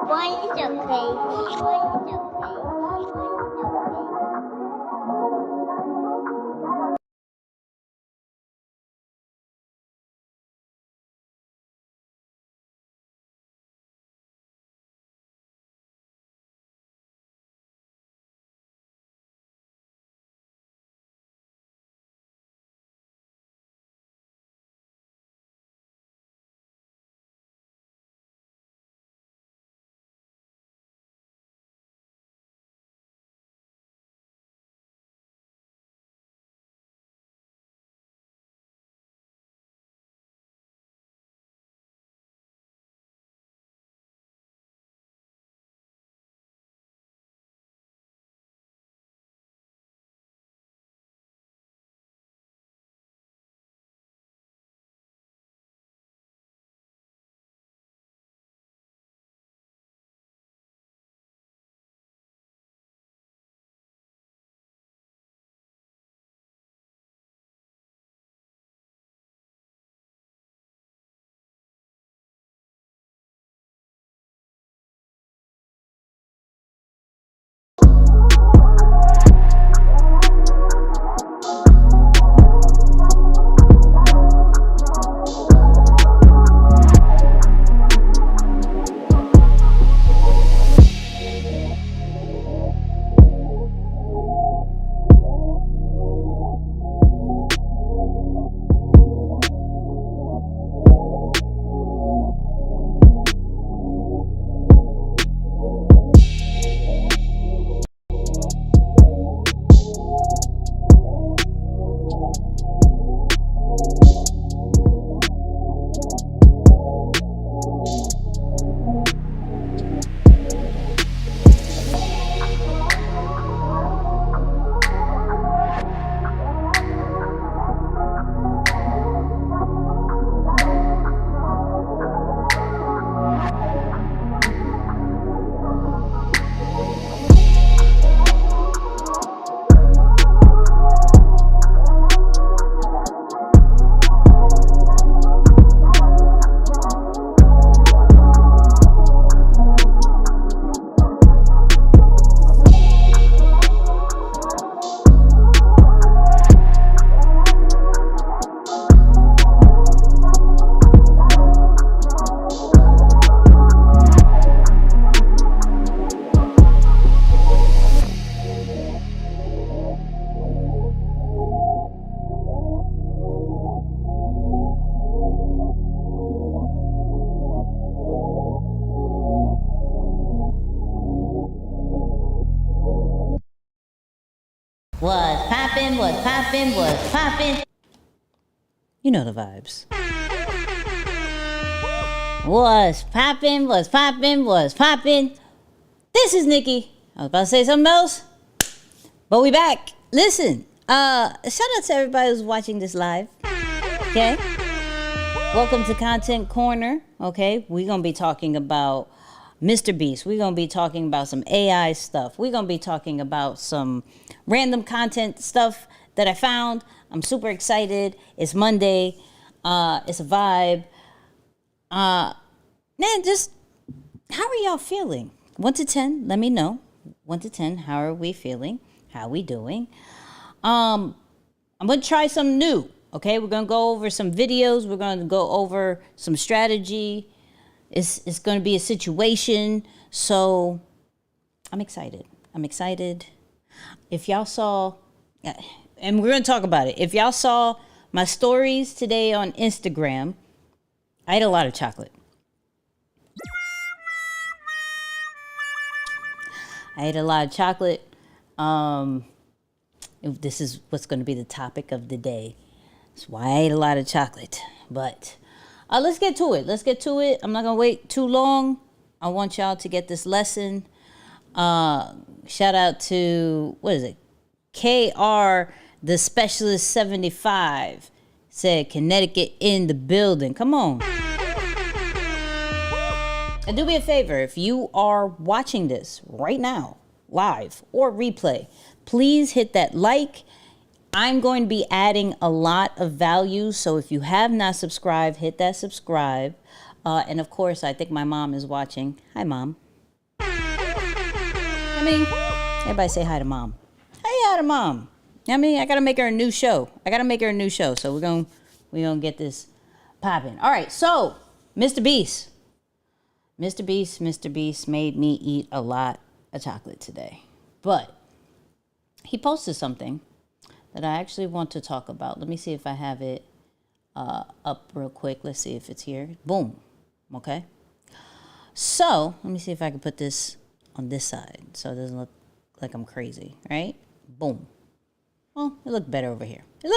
One's okay. One's okay. One's okay. Was poppin', was poppin', was poppin'. You know the vibes. Was poppin', was poppin', was poppin'. This is Nikki. I was about to say something else, but we back. Listen, shout out to everybody who's watching this live. Okay? Welcome to Content Corner. Okay? We're going to be talking about MrBeast. We're going to be talking about some AI stuff. We're going to be talking about some random content stuff that I found. I'm super excited. It's Monday. It's a vibe. Man, just how are y'all feeling? 1 to 10, let me know. 1 to 10, how are we feeling? How we doing? I'm going to try something new. Okay, we're going to go over some videos. We're going to go over some strategy. It's going to be a situation. So I'm excited. If y'all saw, and we're going to talk about it. If y'all saw my stories today on Instagram, I ate a lot of chocolate. This is what's going to be the topic of the day. That's why I ate a lot of chocolate. But let's get to it. I'm not going to wait too long. I want y'all to get this lesson. Shout out to, what is it? KR, the Specialist 75, said Connecticut in the building. Come on. And do me a favor, if you are watching this right now, live or replay, please hit that like. I'm going to be adding a lot of value, so if you have not subscribed, hit that subscribe. And of course, I think my mom is watching. Hi, Mom. mean, everybody say hi to mom. Hey, hi to mom. I mean, I gotta make her a new show. So we're gonna get this popping. All right, so MrBeast made me eat a lot of chocolate today, but he posted something that I actually want to talk about. Let me see if I have it up real quick. Let's see if it's here. Boom. Okay. So let me see if I can put this on this side so it doesn't look like I'm crazy, right? Boom. Well, it looked better over here. I mean,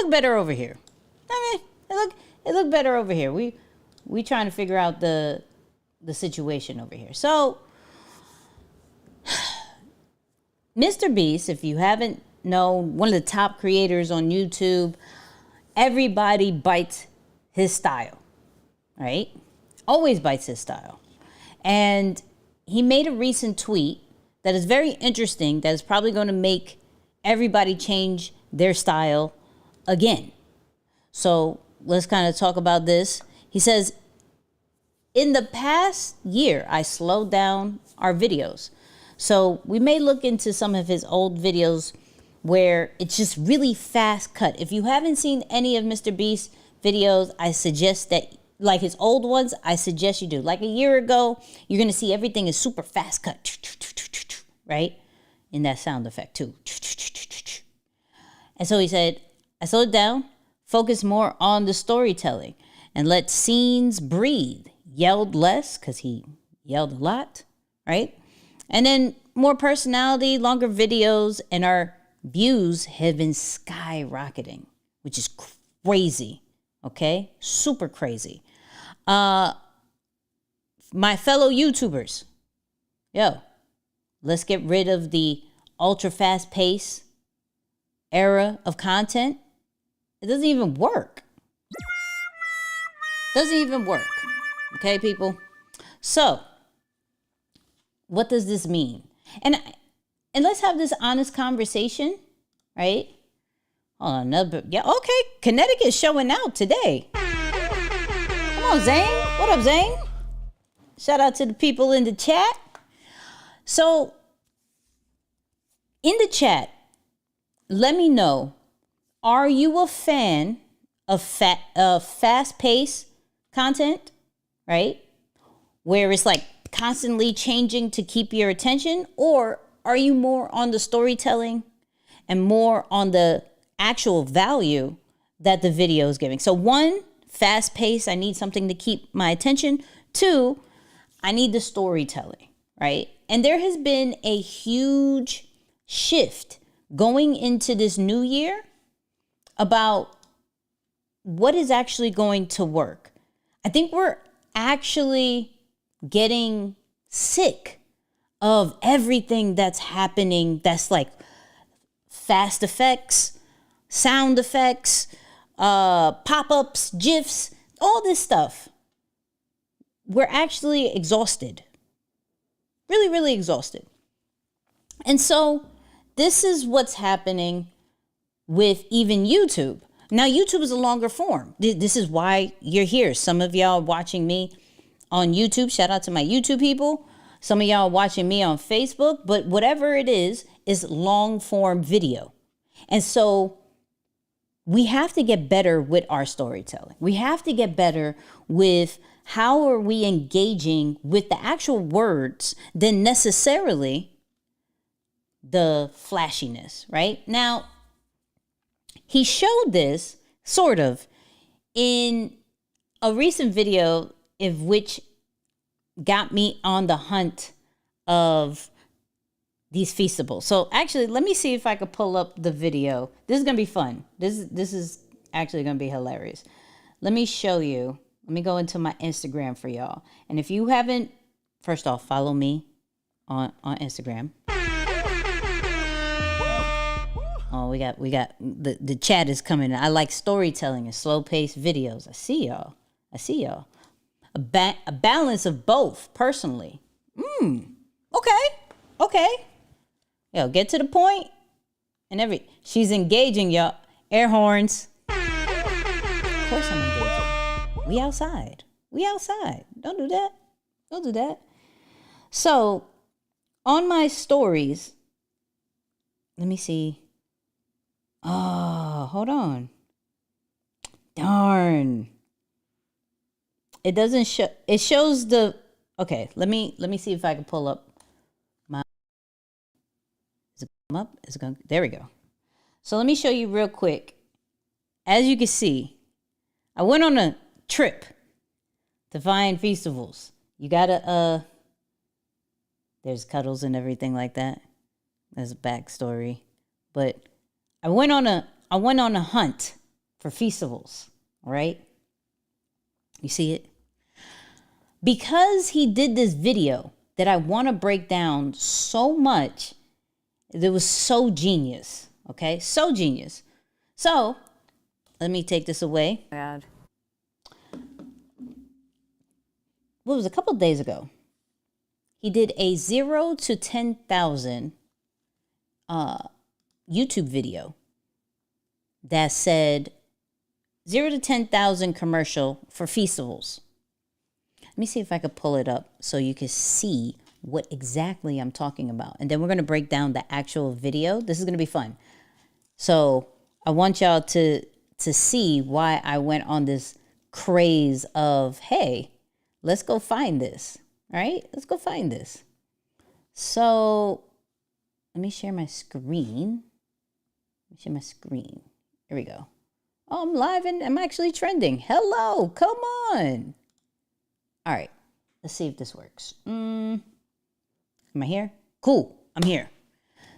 it looked better over here. We trying to figure out the situation over here. So MrBeast, if you haven't known, one of the top creators on YouTube, everybody bites his style, right? Always bites his style. And he made a recent tweet that is very interesting, that is probably going to make everybody change their style again. So let's kind of talk about this. He says, in the past year, I slowed down our videos. So we may look into some of his old videos where it's just really fast cut. If you haven't seen any of MrBeast's videos, I suggest that, like his old ones, I suggest you do. Like a year ago, you're going to see everything is super fast cut, right? In that sound effect too. And so he said, I slowed down, focus more on the storytelling, and let scenes breathe. Yelled less, because he yelled a lot, right? And then more personality, longer videos, and our views have been skyrocketing, which is crazy, okay? Super crazy. My fellow YouTubers, yo, let's get rid of the ultra fast pace era of content. It doesn't even work. Okay, people? So, what does this mean? And let's have this honest conversation, right? Hold on, yeah, okay. Connecticut's showing out today. Come on, Zane. What up, Zane? Shout out to the people in the chat. So, in the chat, let me know, are you a fan of fast-paced content, right? Where it's like constantly changing to keep your attention? Or are you more on the storytelling and more on the actual value that the video is giving? So one, fast paced, I need something to keep my attention. Two, I need the storytelling, right? And there has been a huge shift going into this new year about what is actually going to work. I think we're actually getting sick of everything that's happening that's like fast effects, sound effects, pop-ups, GIFs, all this stuff. We're actually exhausted. Really, really exhausted. And so this is what's happening with even YouTube. Now, YouTube is a longer form. This is why you're here. Some of y'all watching me on YouTube. Shout out to my YouTube people. Some of y'all watching me on Facebook. But whatever it is long form video. And so we have to get better with our storytelling. We have to get better with how are we engaging with the actual words than necessarily the flashiness, right? Now, he showed this sort of in a recent video of which got me on the hunt of these Feastables. So actually, let me see if I could pull up the video. This is going to be fun. This is actually going to be hilarious. Let me show you. Let me go into my Instagram for y'all. And if you haven't, first off, follow me on Instagram. Oh, we got the chat is coming. I like storytelling and slow-paced videos. I see y'all. A balance of both, personally. Okay. Yo, get to the point. And she's engaging, y'all. Air horns. Of course I'm engaging. We outside. Don't do that. So, on my stories, let me see. Oh, hold on. Darn. It doesn't show. It shows the. Okay, let me see if I can pull up my. Is it come up? Is it going? There we go. So let me show you real quick. As you can see, I went on a trip to find Feastables. You gotta there's cuddles and everything like that. There's a backstory. But I went on a hunt for Feastables, right? You see it? Because he did this video that I want to break down so much, it was so genius, okay? So genius. So, let me take this away. Bad. What was a couple of days ago? He did a 0 to 10,000 YouTube video that said 0 to 10,000 commercial for Feastables. Let me see if I could pull it up so you can see what exactly I'm talking about. And then we're going to break down the actual video. This is going to be fun. So I want y'all to see why I went on this craze of, hey, let's go find this. All right, let's go find this. So let me share my screen. Here we go. Oh, I'm live and I'm actually trending. Hello, come on. All right, let's see if this works. Am I here? Cool, I'm here.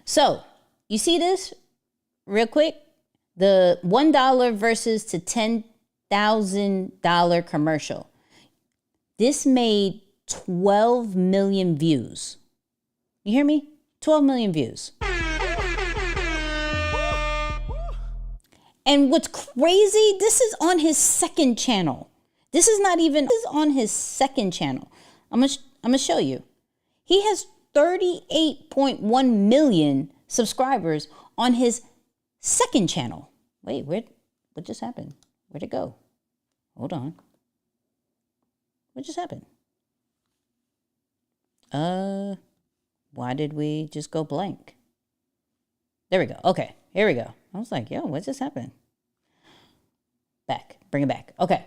So you see this real quick? The $1 versus to $10,000 commercial. This made 12 million views. You hear me? 12 million views. And what's crazy, this is on his second channel. This is on his second channel. I'm gonna show you. He has 38.1 million subscribers on his second channel. Wait, what just happened? Where'd it go? Hold on. What just happened? Why did we just go blank? There we go. Okay, here we go. I was like, yo, what just happened? Back, bring it back. Okay.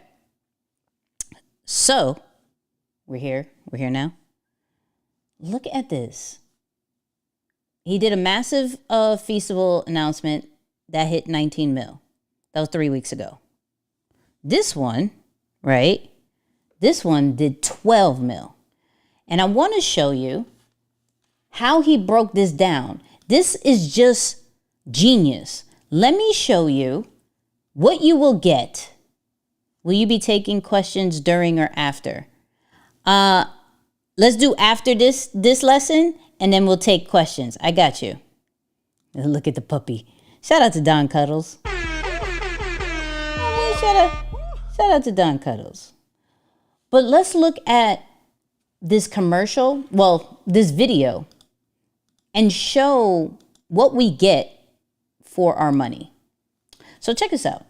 So, we're here now. Look at this. He did a massive Feastable announcement that hit 19 mil. That was 3 weeks ago. This one, right? This one did 12 mil. And I want to show you how he broke this down. This is just genius. Let me show you what you will get. Will you be taking questions during or after? Let's do after this lesson, and then we'll take questions. I got you. Look at the puppy. Shout out to Don Cuddles. Shout out to Don Cuddles. But let's look at this commercial, this video, and show what we get for our money. So check this out.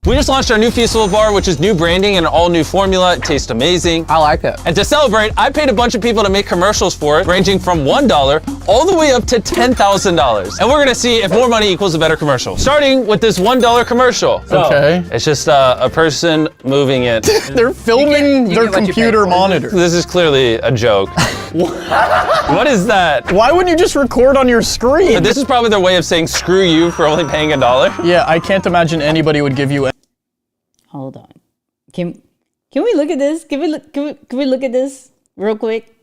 We just launched our new Feastable bar, which is new branding and an all-new formula. It tastes amazing. I like it. And to celebrate, I paid a bunch of people to make commercials for it, ranging from $1 all the way up to $10,000. And we're gonna see if more money equals a better commercial. Starting with this $1 commercial. Okay. It's just a person moving it. They're filming their computer monitor. This is clearly a joke. What is that? Why wouldn't you just record on your screen? This is probably their way of saying screw you for only paying $1. Yeah, I can't imagine anybody would give you. Hold on. Can we look at this? Can we look at this real quick?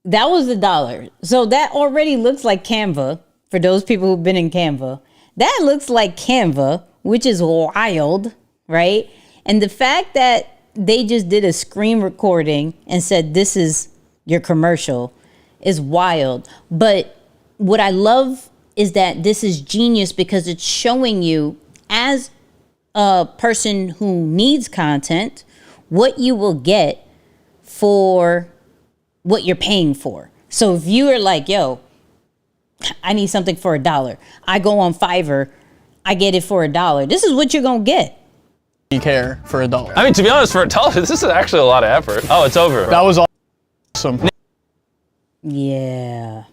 That was $1. So that already looks like Canva for those people who've been in Canva. That looks like Canva, which is wild, right? And the fact that they just did a screen recording and said this is your commercial is wild. But what I love is that this is genius because it's showing you, as a person who needs content, what you will get for what you're paying for. So if you are like, yo, I need something for $1, I go on Fiverr, I get it for $1. This is what you're gonna get. You care for $1. I mean, to be honest, for $1, this is actually a lot of effort. Oh, it's over. That was awesome. Yeah.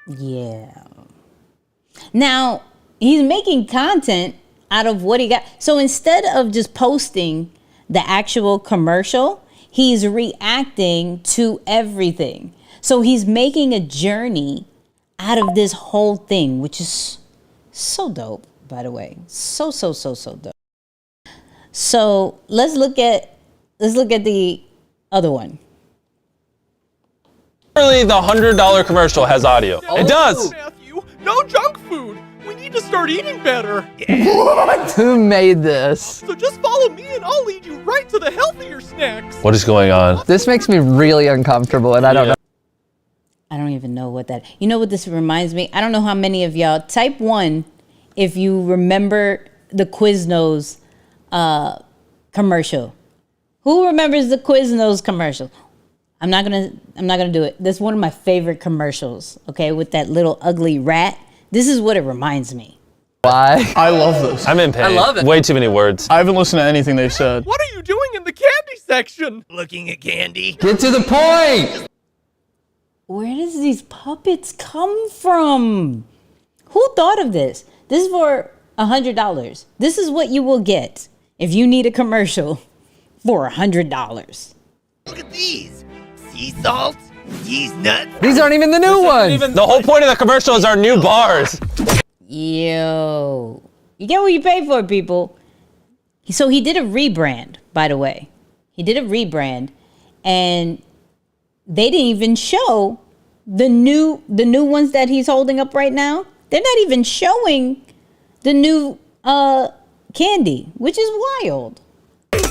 Yeah. Now, he's making content out of what he got. So instead of just posting the actual commercial, he's reacting to everything. So he's making a journey out of this whole thing, which is so dope, by the way. So dope. So let's look at the other one. Literally, the $100 commercial has audio. It does. Matthew, no junk food. We need to start eating better. Who made this? So just follow me and I'll lead you right to the healthier snacks. What is going on? This makes me really uncomfortable, and I don't know. I don't even know what that. You know what this reminds me? I don't know how many of y'all type 1 if you remember the Quiznos commercial. Who remembers the Quiznos commercial? I'm not gonna do it. This is one of my favorite commercials. Okay, with that little ugly rat. This is what it reminds me. Why? I love this. I'm in pain. I love it. Way too many words. I haven't listened to anything they've said. What are you doing in the candy section? Looking at candy. Get to the point! Where does these puppets come from? Who thought of this? This is for $100. This is what you will get if you need a commercial for $100. Look at these. Sea salt, these nuts. These aren't even the new ones! The whole point of the commercial is our new bars. Yo, you get what you pay for, people. So he did a rebrand, by the way. He did a rebrand, and they didn't even show the new ones that he's holding up right now. They're not even showing the new candy, which is wild.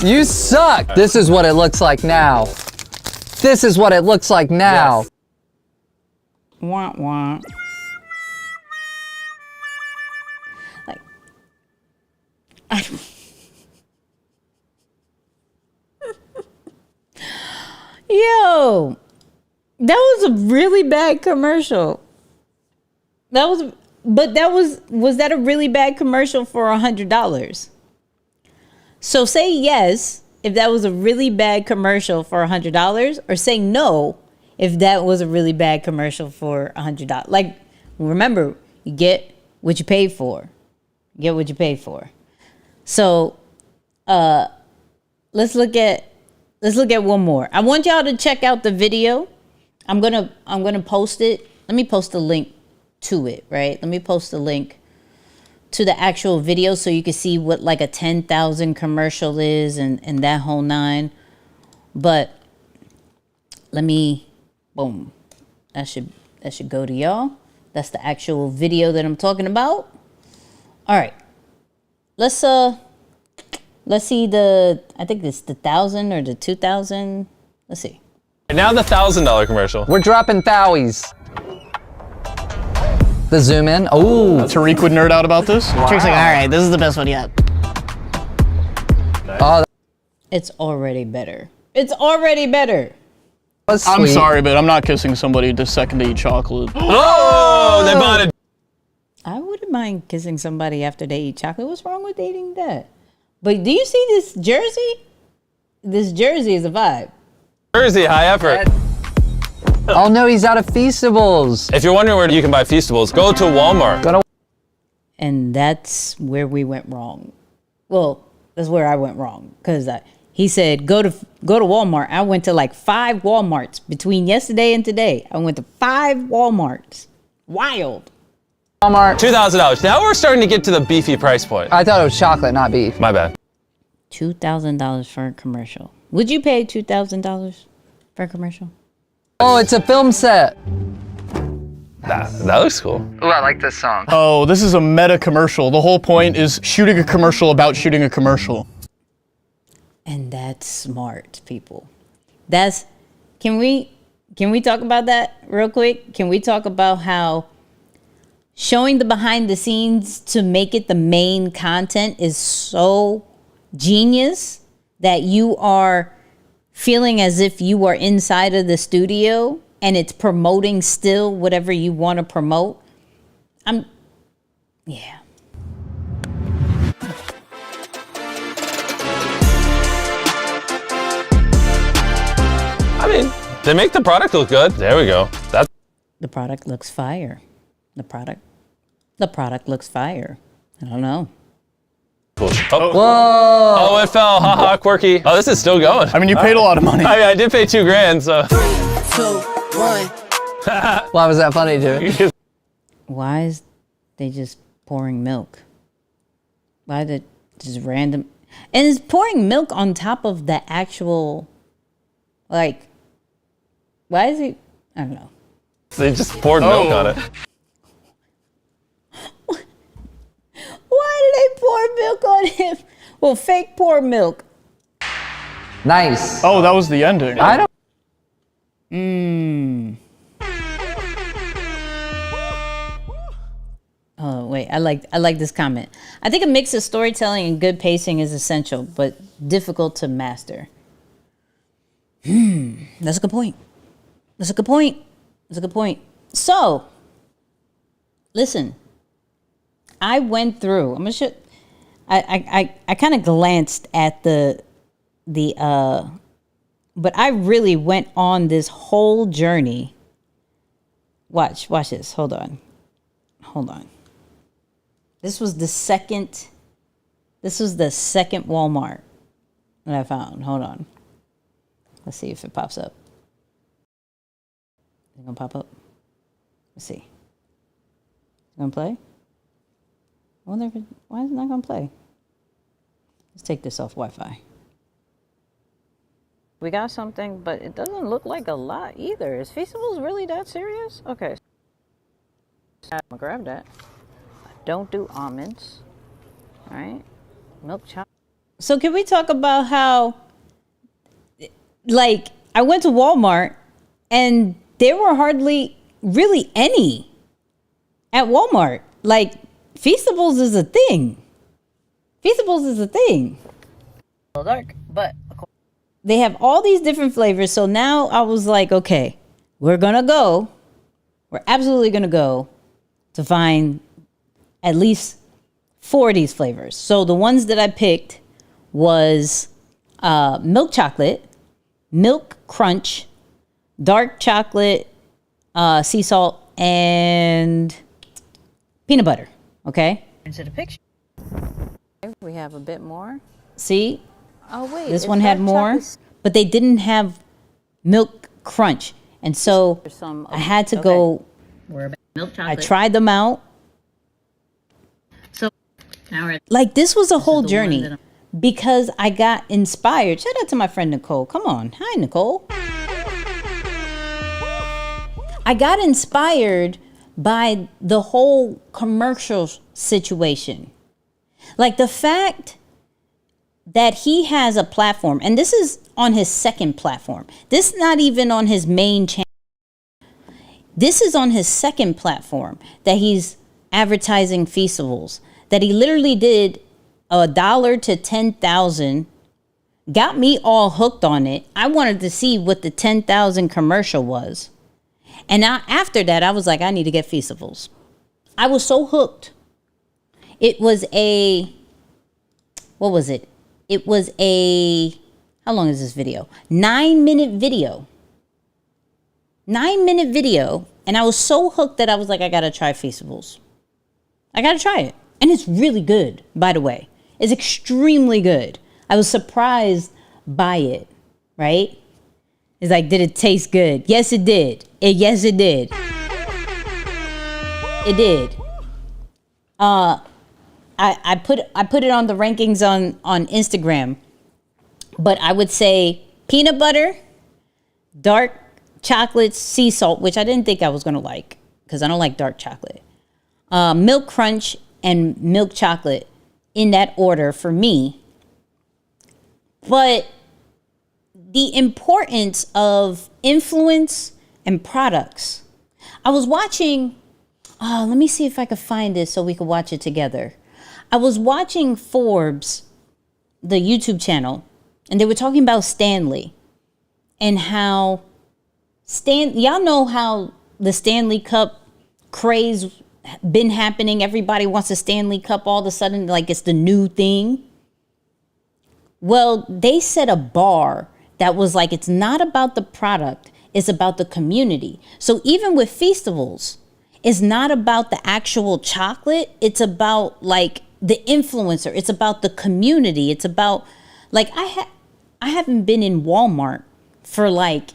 You suck! This is what it looks like now. This is what it looks like now. Yes. Wah wah. Like, yo, that was a really bad commercial. Was that a really bad commercial for $100? So say yes if that was a really bad commercial for $100, or say no if that was a really bad commercial for $100. Like, remember, you get what you pay for. Get what you pay for. So let's look at one more. I want y'all to check out the video. I'm gonna post it. Let me post a link to it, right? Let me post a link to the actual video so you can see what like a 10,000 commercial is and that whole nine. But let me, boom. That should go to y'all. That's the actual video that I'm talking about. All right. Let's see I think it's the 1,000 or the 2,000. Let's see. And now the $1,000 commercial. We're dropping Thowies. The zoom in. Oh, Tariq would nerd out about this. Trick's like, all right, this is the best one yet. oh, It's already better. It's already better. that was I'm sweet. sorry, but I'm not kissing somebody the second they eat chocolate. Oh, they bought it. I wouldn't mind kissing somebody after they eat chocolate. What's wrong with dating that? But do you see this jersey? This jersey is a vibe. Jersey, high effort. Oh no, he's out of Feastables. If you're wondering where you can buy Feastables, go to Walmart. And that's where we went wrong. Well, that's where I went wrong. Because he said, go to Walmart. I went to like 5 Walmarts between yesterday and today. I went to 5 Walmarts. Wild. Walmart. $2,000. Now we're starting to get to the beefy price point. I thought it was chocolate, not beef. My bad. $2,000 for a commercial. Would you pay $2,000 for a commercial? Oh, it's a film set. That looks cool. Ooh, I like this song. Oh, this is a meta commercial. The whole point is shooting a commercial about shooting a commercial. And that's smart, people. Can we talk about that real quick? Can we talk about how showing the behind the scenes to make it the main content is so genius that you are feeling as if you are inside of the studio and it's promoting still whatever you want to promote? Yeah. I mean, they make the product look good. There we go. The product looks fire. The product looks fire. I don't know. Cool. Oh, it fell. Haha, quirky. Oh, this is still going. I mean, you paid a lot of money. I did pay $2,000, so. 3, 2, 1. Why was that funny, Jimmy? Why is they just pouring milk? Why the just random? And it's pouring milk on top of the actual, like, why is it? I don't know. They just poured milk on it. Why did they pour milk on him? Well, fake pour milk. Nice. Oh, that was the ending. I don't. Oh wait, I like this comment. I think a mix of storytelling and good pacing is essential, but difficult to master. That's a good point. That's a good point. That's a good point. So, listen. I went through. I'm gonna show. I kind of glanced at the but I really went on this whole journey. Watch this. Hold on. This was the second Walmart that I found. Hold on. Let's see if it pops up. Is it gonna pop up? Let's see. Is it gonna play? I wonder if why is it not gonna play? Let's take this off Wi-Fi. We got something, but it doesn't look like a lot either. Is Feastables really that serious? Okay. I'm gonna grab that. Don't do almonds. All right. Milk chocolate. So can we talk about how, like, I went to Walmart and there were hardly really any at Walmart. Like, Feastables is a thing. Feastables is a thing. A little dark, but they have all these different flavors. So now I was like, okay, we're absolutely gonna go to find at least 4 of these flavors. So the ones that I picked was milk chocolate, milk crunch, dark chocolate, sea salt, and peanut butter. Okay. Into the picture. We have a bit more. See? Oh wait. This one had more, but they didn't have milk crunch, and so I had to go. Milk chocolate. I tried them out. So now like this was a whole journey because I got inspired. Shout out to my friend Nicole. Come on. Hi, Nicole. I got inspired by the whole commercial situation. Like the fact that he has a platform, and this is on his second platform. This is not even on his main channel. This is on his second platform that he's advertising Feastables. That he literally did $1 to 10,000. Got me all hooked on it. I wanted to see what the 10,000 commercial was. And now after that, I was like, I need to get Feastables. I was so hooked. It was what was it? It was how long is this video? 9-minute video. 9-minute video. And I was so hooked that I was like, I gotta try Feastables. I gotta try it. And it's really good, by the way. It's extremely good. I was surprised by it, right? It's like, did it taste good? Yes, it did. Yes, it did. It did. I put it on the rankings on Instagram, but I would say peanut butter, dark chocolate, sea salt, which I didn't think I was gonna like because I don't like dark chocolate. Milk crunch and milk chocolate in that order for me. But the importance of influence and products. I was watching, let me see if I could find this so we could watch it together. I was watching Forbes, the YouTube channel, and they were talking about Stanley and how y'all know how the Stanley Cup craze been happening. Everybody wants a Stanley Cup all of a sudden, like it's the new thing. Well, they set a bar that was like, it's not about the product. It's about the community. So even with Feastables, it's not about the actual chocolate. It's about like the influencer. It's about the community. It's about like I haven't been in Walmart for like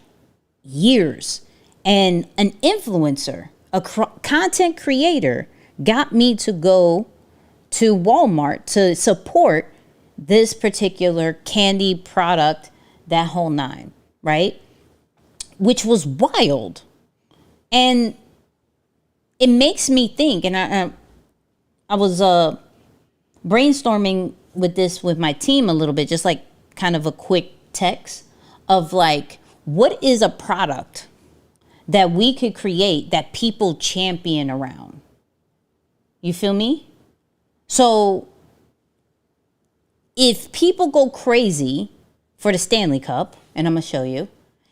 years, and an influencer, a content creator, got me to go to Walmart to support this particular candy product, that whole nine, right? Which was wild. And it makes me think, and I was brainstorming with this with my team a little bit, just like kind of a quick text of like, what is a product that we could create that people champion around? You feel me? So if people go crazy for the Stanley Cup, and I'm gonna show you,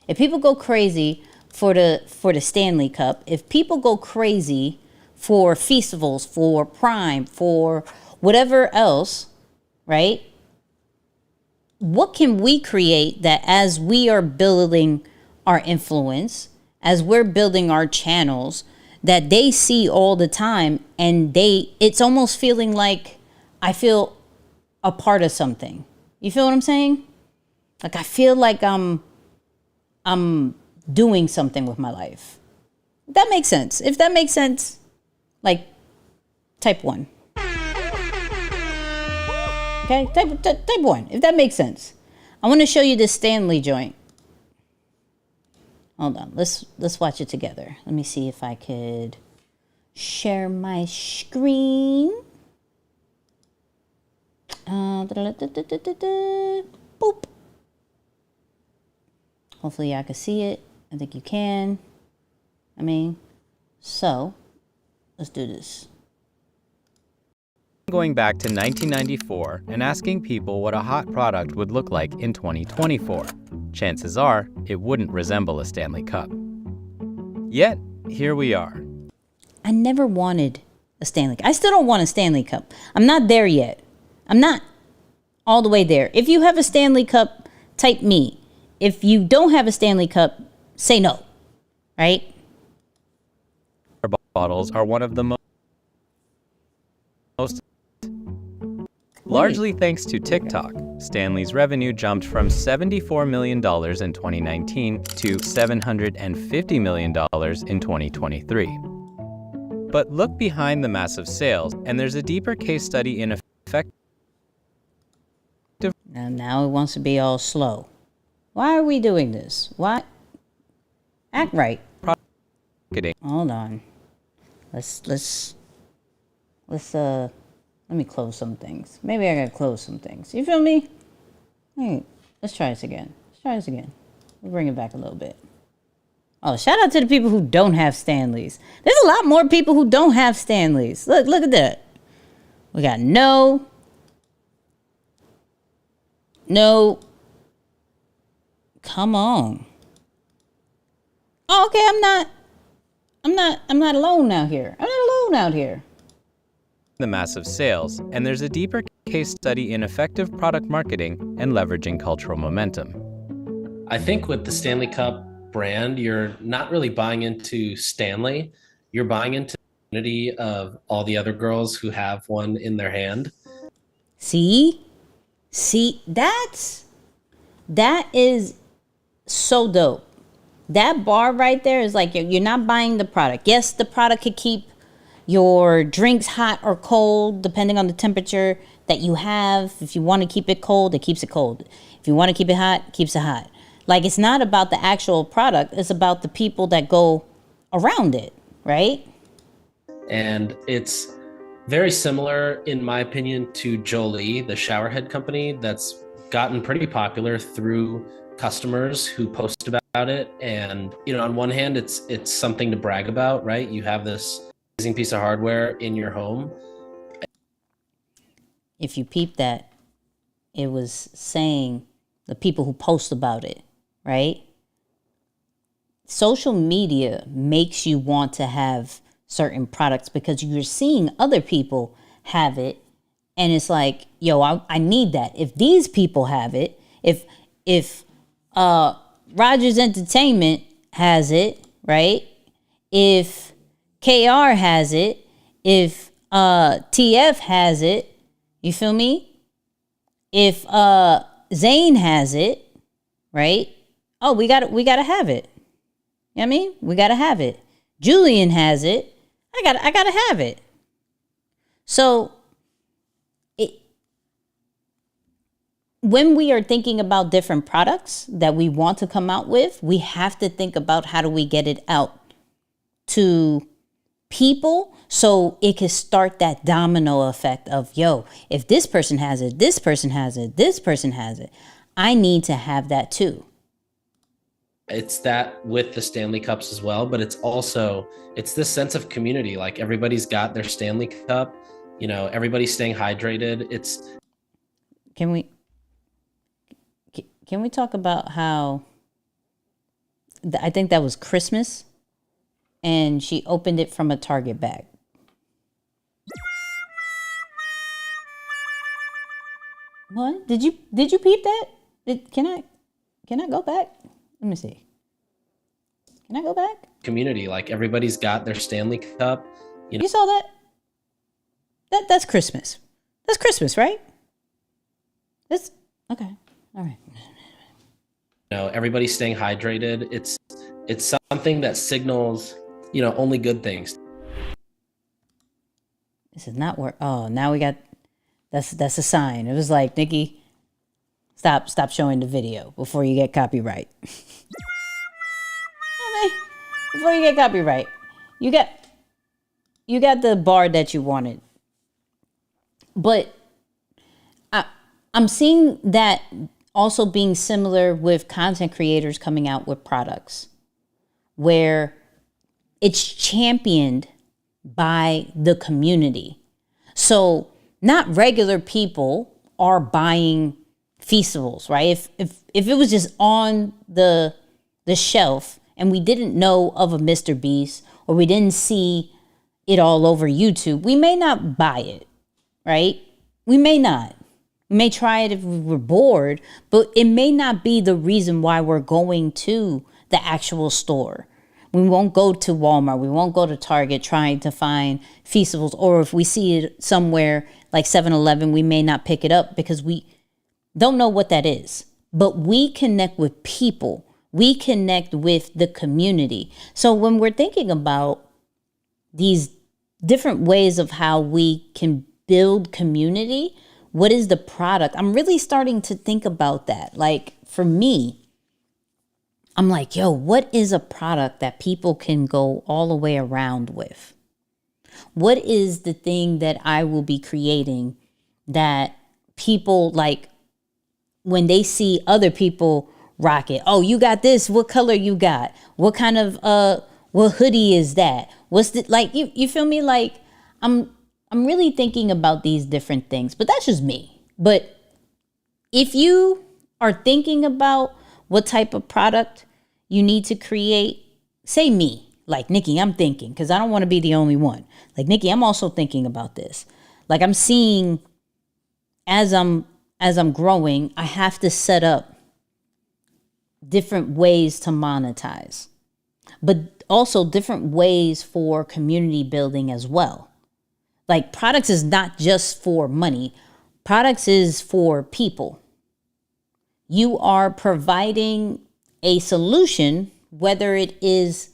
if people go crazy for the Stanley Cup, if people go crazy for Feastables, for Prime, for whatever else, right? What can we create that as we are building our influence, as we're building our channels, that they see all the time, and it's almost feeling like I feel a part of something. You feel what I'm saying? Like I feel like I'm doing something with my life. That makes sense. If that makes sense, like type 1. Okay, type 1, if that makes sense. I want to show you this Stanley joint. Hold on, let's watch it together. Let me see if I could share my screen. Boop. Hopefully I can see it. I think you can. So let's do this. Going back to 1994 and asking people what a hot product would look like in 2024. Chances are, it wouldn't resemble a Stanley Cup. Yet, here we are. I never wanted a Stanley Cup. I still don't want a Stanley Cup. I'm not there yet. I'm not all the way there. If you have a Stanley Cup, type me. If you don't have a Stanley Cup, say no. Right? Bottles are one of the most largely thanks to TikTok, Stanley's revenue jumped from $74 million in 2019 to $750 million in 2023. But look behind the massive sales, and there's a deeper case study in effect. Now it wants to be all slow. Why are we doing this? Why? Act right. Hold on. Let me close some things. Maybe I gotta close some things. You feel me? Hey, let's try this again. We'll bring it back a little bit. Oh, shout out to the people who don't have Stanleys. There's a lot more people who don't have Stanleys. Look at that. We got no. Come on. Oh, okay, I'm not alone out here. I'm not alone out here. The massive sales, and there's a deeper case study in effective product marketing and leveraging cultural momentum. I think with the Stanley Cup brand, you're not really buying into Stanley. You're buying into the community of all the other girls who have one in their hand. See, that is so dope. That bar right there is like you're not buying the product. Yes, the product could keep your drinks hot or cold, depending on the temperature that you have. If you want to keep it cold, it keeps it cold. If you want to keep it hot, it keeps it hot. Like, it's not about the actual product. It's about the people that go around it, right? And it's very similar, in my opinion, to Jolie, the showerhead company that's gotten pretty popular through customers who post about it. And, on one hand, it's something to brag about, right? You have this amazing piece of hardware in your home. If you peep that, it was saying the people who post about it, right? Social media makes you want to have certain products because you're seeing other people have it, and it's like, yo, I need that. If these people have it, if Rogers Entertainment has it, right? If KR has it, if TF has it, you feel me? If Zane has it, right? Oh, we gotta have it. You know what I mean? We gotta have it. Julian has it. I gotta have it. So when we are thinking about different products that we want to come out with, we have to think about how do we get it out to people so it can start that domino effect of, yo, if this person has it, this person has it, this person has it, I need to have that too. It's that with the Stanley Cups as well, but it's this sense of community. Like everybody's got their Stanley Cup, everybody's staying hydrated. Can we talk about how I think that was Christmas and she opened it from a Target bag. What? Did you peep that? Can I go back? Let me see. Can I go back? Community, like everybody's got their Stanley Cup. You saw that? That's Christmas. That's Christmas, right? That's okay. All right. Everybody's staying hydrated. It's something that signals, only good things. This is not work. Oh, now we got that's a sign. It was like, Nikki, stop showing the video before you get copyright. Before you get copyright, you got the bar that you wanted, but I'm seeing that also being similar with content creators coming out with products where it's championed by the community. So not regular people are buying Feastables, right? If it was just on the shelf and we didn't know of a MrBeast or we didn't see it all over YouTube, we may not buy it, right? We may not. We may try it if we were bored, but it may not be the reason why we're going to the actual store. We won't go to Walmart. We won't go to Target trying to find Feastables. Or if we see it somewhere like 7-Eleven, we may not pick it up because we don't know what that is. But we connect with people. We connect with the community. So when we're thinking about these different ways of how we can build community, what is the product? I'm really starting to think about that. Like for me, I'm like, yo, what is a product that people can go all the way around with? What is the thing that I will be creating that people like when they see other people rock it? Oh, you got this. What color you got? What kind of what hoodie is that? What's the like? You feel me? Like I'm really thinking about these different things, but that's just me. But if you are thinking about what type of product you need to create, say me, like Nikki, I'm thinking, because I don't want to be the only one. Like Nikki, I'm also thinking about this. Like I'm seeing as I'm growing, I have to set up different ways to monetize, but also different ways for community building as well. Like products is not just for money. Products is for people. You are providing a solution, whether it is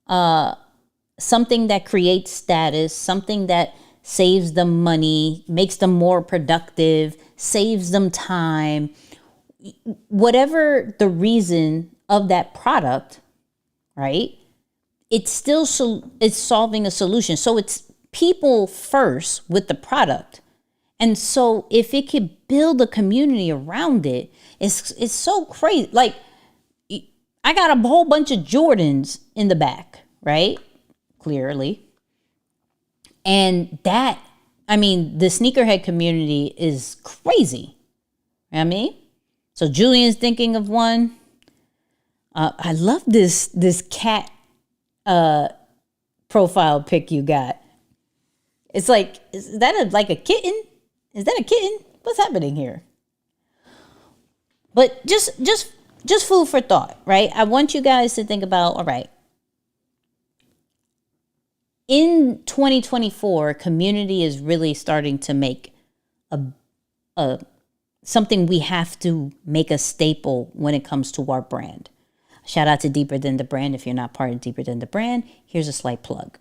something that creates status, something that saves them money, makes them more productive, saves them time, whatever the reason of that product, right? It's still it's solving a solution. So it's people first with the product. And so if it could build a community around it, it's so crazy. Like I got a whole bunch of Jordans in the back, right? Clearly. And that, I mean, the sneakerhead community is crazy. You know what I mean? So Julian's thinking of one. I love this cat profile pic you got. It's like, is that like a kitten? Is that a kitten? What's happening here? But just just food for thought, right? I want you guys to think about, all right, in 2024, community is really starting to make a something we have to make a staple when it comes to our brand. Shout out to Deeper Than the Brand. If you're not part of Deeper Than the Brand, here's a slight plug.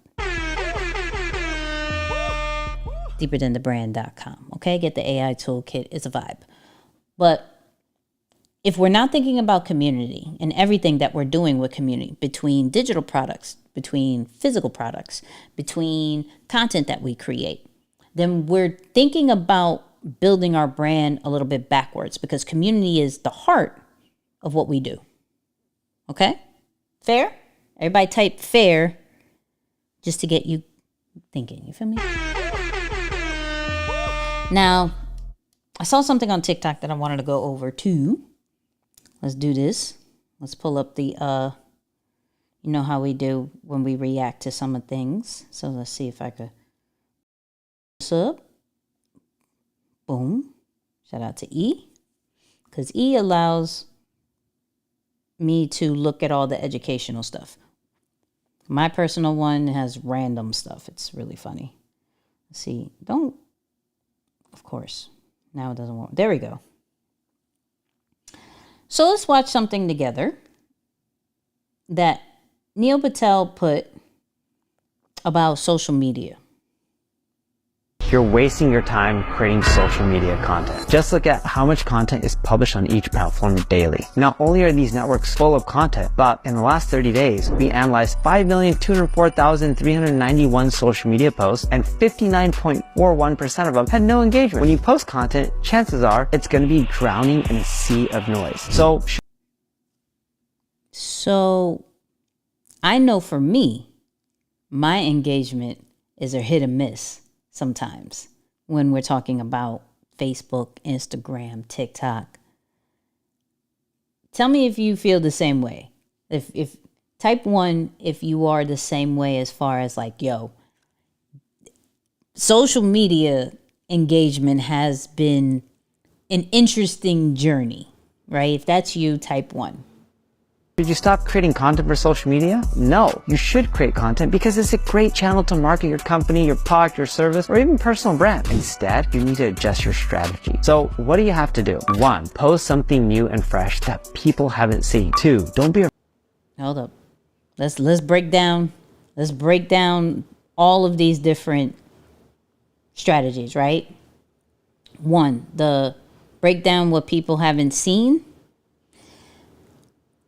deeperthanthebrand.com. Okay, get the AI toolkit. It's a vibe. But if we're not thinking about community and everything that we're doing with community, between digital products, between physical products, between content that we create, then we're thinking about building our brand a little bit backwards, because community is the heart of what we do. Okay? Fair? Everybody type fair just to get you thinking. You feel me? Now, I saw something on TikTok that I wanted to go over too. Let's do this. Let's pull up the, you know how we do when we react to some of things. So let's see if I could. What's up? Boom. Shout out to E. Because E allows me to look at all the educational stuff. My personal one has random stuff. It's really funny. Let's see. Don't. Of course. Now it doesn't work. There we go. So let's watch something together that Neil Patel put about social media. You're wasting your time creating social media content. Just look at how much content is published on each platform daily. Not only are these networks full of content, but in the last 30 days, we analyzed 5,204,391 social media posts, and 59.41% of them had no engagement. When you post content, chances are it's going to be drowning in a sea of noise. So I know for me, my engagement is a hit or miss. Sometimes when we're talking about Facebook, Instagram, TikTok. Tell me if you feel the same way. If type 1, if you are the same way as far as like, yo, social media engagement has been an interesting journey, right? If that's you, type 1. Should you stop creating content for social media? No, you should create content because it's a great channel to market your company, your product, your service, or even personal brand. Instead, you need to adjust your strategy. So what do you have to do? 1, post something new and fresh that people haven't seen. 2, don't be. Hold up. Let's break down all of these different strategies, right? 1, the break down what people haven't seen.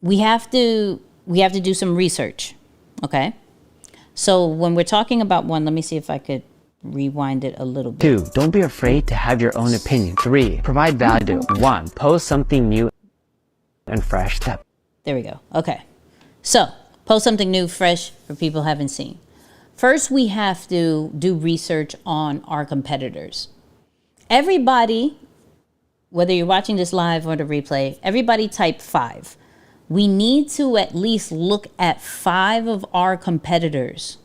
We have to do some research, okay? So when we're talking about 1, let me see if I could rewind it a little bit. 2, don't be afraid to have your own opinion. 3, provide value. 1, post something new and fresh. There we go. Okay. So post something new, fresh for people haven't seen. First, we have to do research on our competitors. Everybody, whether you're watching this live or the replay, everybody type 5. We need to at least look at 5 of our competitors.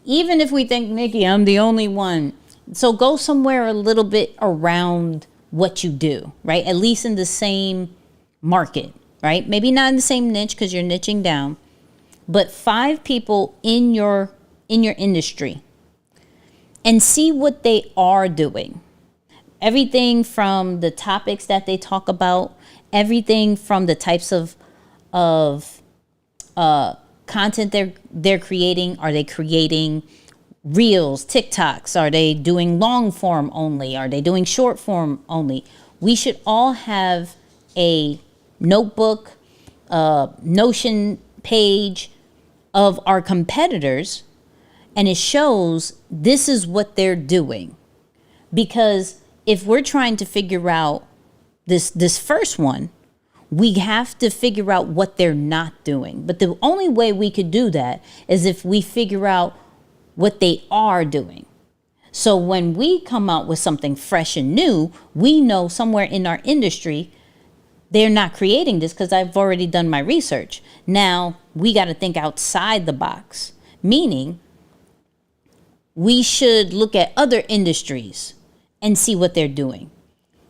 Even if we think, Nikki, I'm the only one. So go somewhere a little bit around what you do, right? At least in the same market, right? Maybe not in the same niche because you're niching down, but 5 people in your industry and see what they are doing. Everything from the topics that they talk about, everything from the types of content they're creating. Are they creating reels, TikToks? Are they doing long form only? Are they doing short form only? We should all have a notebook, Notion page of our competitors, and it shows this is what they're doing. Because if we're trying to figure out this first one, we have to figure out what they're not doing. But the only way we could do that is if we figure out what they are doing. So when we come out with something fresh and new, we know somewhere in our industry, they're not creating this because I've already done my research. Now we got to think outside the box, meaning we should look at other industries and see what they're doing.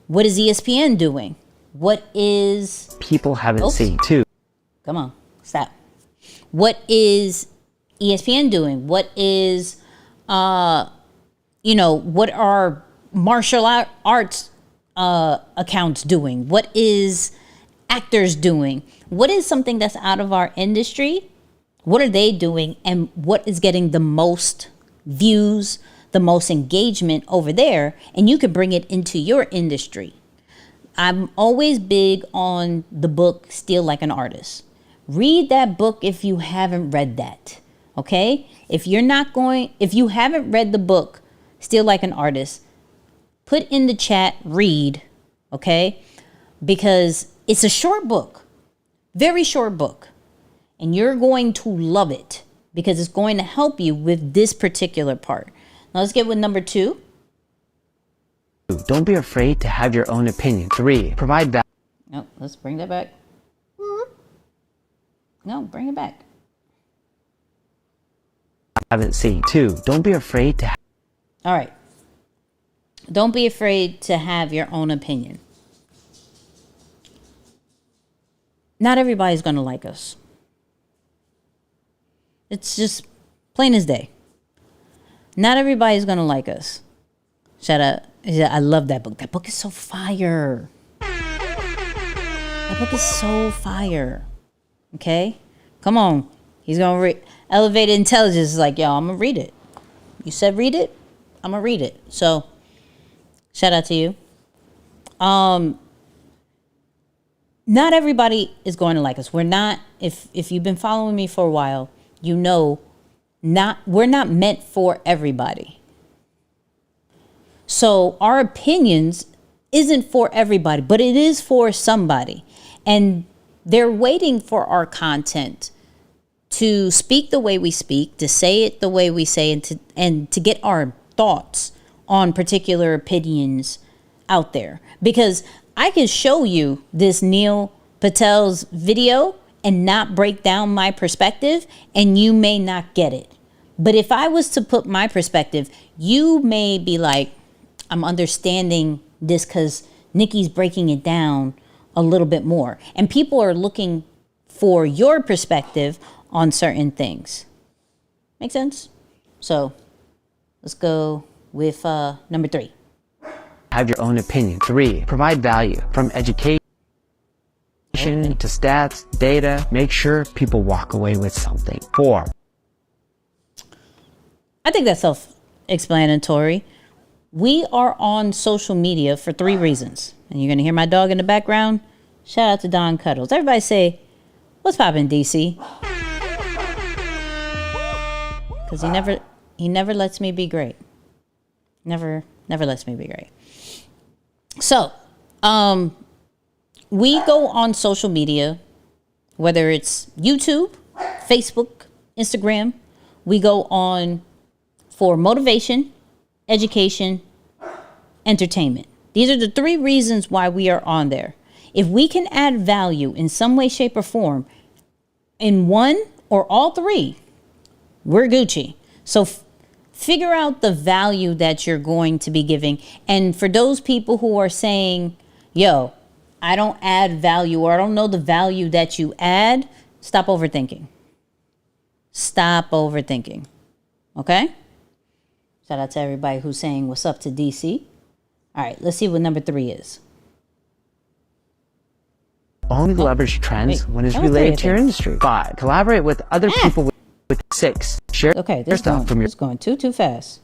What is ESPN doing? What is... people haven't Oops. seen. 2. Come on, stop. What is ESPN doing? What is, what are martial arts accounts doing? What is actors doing? What is something that's out of our industry? What are they doing? And what is getting the most views, the most engagement over there? And you could bring it into your industry. I'm always big on the book Steal Like an Artist. Read that book if you haven't read that. Okay? If you haven't read the book Steal Like an Artist, put in the chat, read, okay? Because it's a short book, very short book, and you're going to love it because it's going to help you with this particular part. Now let's get with number 2. Don't be afraid to have your own opinion. 3. Provide value. No, let's bring that back. No, bring it back. Haven't seen. 2. Don't be afraid to. All right. Don't be afraid to have your own opinion. Not everybody's going to like us. It's just plain as day. Not everybody's going to like us. Shout out. I love that book. That book is so fire. That book is so fire. Okay? Come on. He's going to read. Elevated Intelligence is like, yo, I'm going to read it. You said read it? I'm going to read it. So, shout out to you. Not everybody is going to like us. We're not, if you've been following me for a while, you know, we're not meant for everybody. So our opinions isn't for everybody, but it is for somebody. And they're waiting for our content to speak the way we speak, to say it the way we say it, and to get our thoughts on particular opinions out there. Because I can show you this Neil Patel's video and not break down my perspective, and you may not get it. But if I was to put my perspective, you may be like, I'm understanding this because Nicky's breaking it down a little bit more. And people are looking for your perspective on certain things. Make sense? So let's go with number 3. Have your own opinion. 3. Provide value. From education to stats, data. Make sure people walk away with something. 4. I think that's self-explanatory. We are on social media for 3 reasons. And you're going to hear my dog in the background. Shout out to Don Cuddles. Everybody say, what's poppin', DC? Because he never lets me be great. Never lets me be great. So, we go on social media, whether it's YouTube, Facebook, Instagram. We go on for motivation, education, entertainment. These are the 3 reasons why we are on there. If we can add value in some way, shape, or form in one or all 3, we're Gucci. So figure out the value that you're going to be giving. And for those people who are saying, yo, I don't add value, or I don't know the value that you add, stop overthinking. Stop overthinking. Okay? Shout out to everybody who's saying what's up to DC. All right, let's see what number 3 is. Only leverage trends when it's related to your industry. 5. Collaborate with other people with 6. Share this stuff from your going too fast.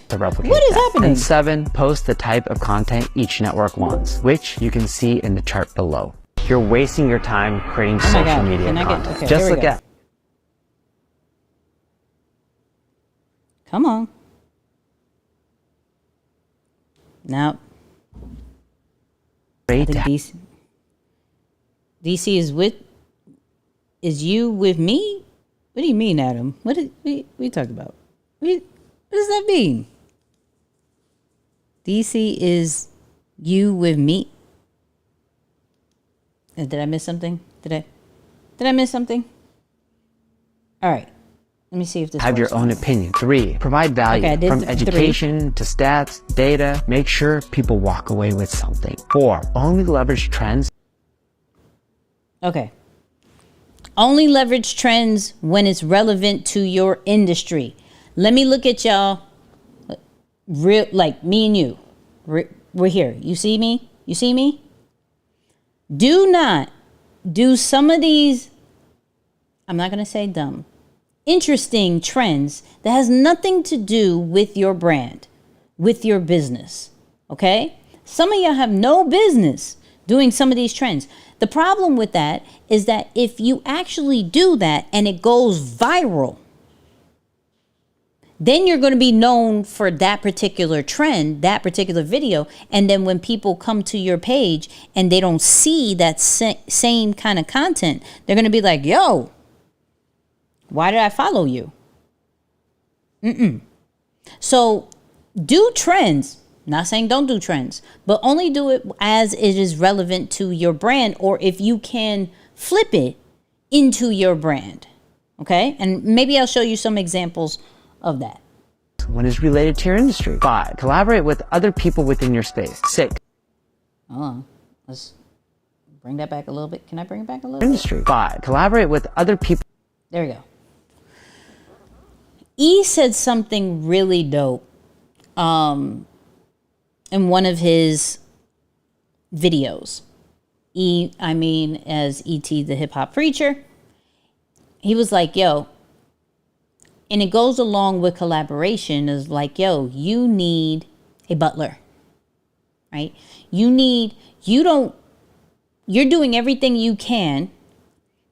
to replicate What is that. happening? And 7. Post the type of content each network wants, which you can see in the chart below. You're wasting your time creating social media content. Just look at. Come on. Now, I think DC is you with me? What do you mean, Adam? What you talking about? What does that mean? DC is you with me? Did I miss something? Did I miss something? All right. Let me see if this Have your works. own opinion. 3, provide value. Okay, I did From the education to stats, data, make sure people walk away with something. 4, only leverage trends. Okay. Only leverage trends when it's relevant to your industry. Let me look at y'all. Real, like me and you. We're here. You see me? You see me? Do not do some of these, I'm not going to say dumb, interesting trends that has nothing to do with your brand, with your business. Okay? Some of y'all have no business doing some of these trends. The problem with that is that if you actually do that and it goes viral, then you're going to be known for that particular trend, that particular video. And then when people come to your page and they don't see that same kind of content, they're going to be like, yo, why did I follow you? So do trends. Not saying don't do trends, but only do it as it is relevant to your brand, or if you can flip it into your brand. Okay? And maybe I'll show you some examples of that. When it's related to your industry. 5, collaborate with other people within your space. 6, Let's bring that back a little bit. Can I bring it back a little bit? industry. 5, collaborate with other people. There we go. E said something really dope in one of his videos. E, I mean, as E.T. the hip hop preacher, he was like, yo, and it goes along with collaboration, is like, yo, you need a butler, right? You're doing everything you can.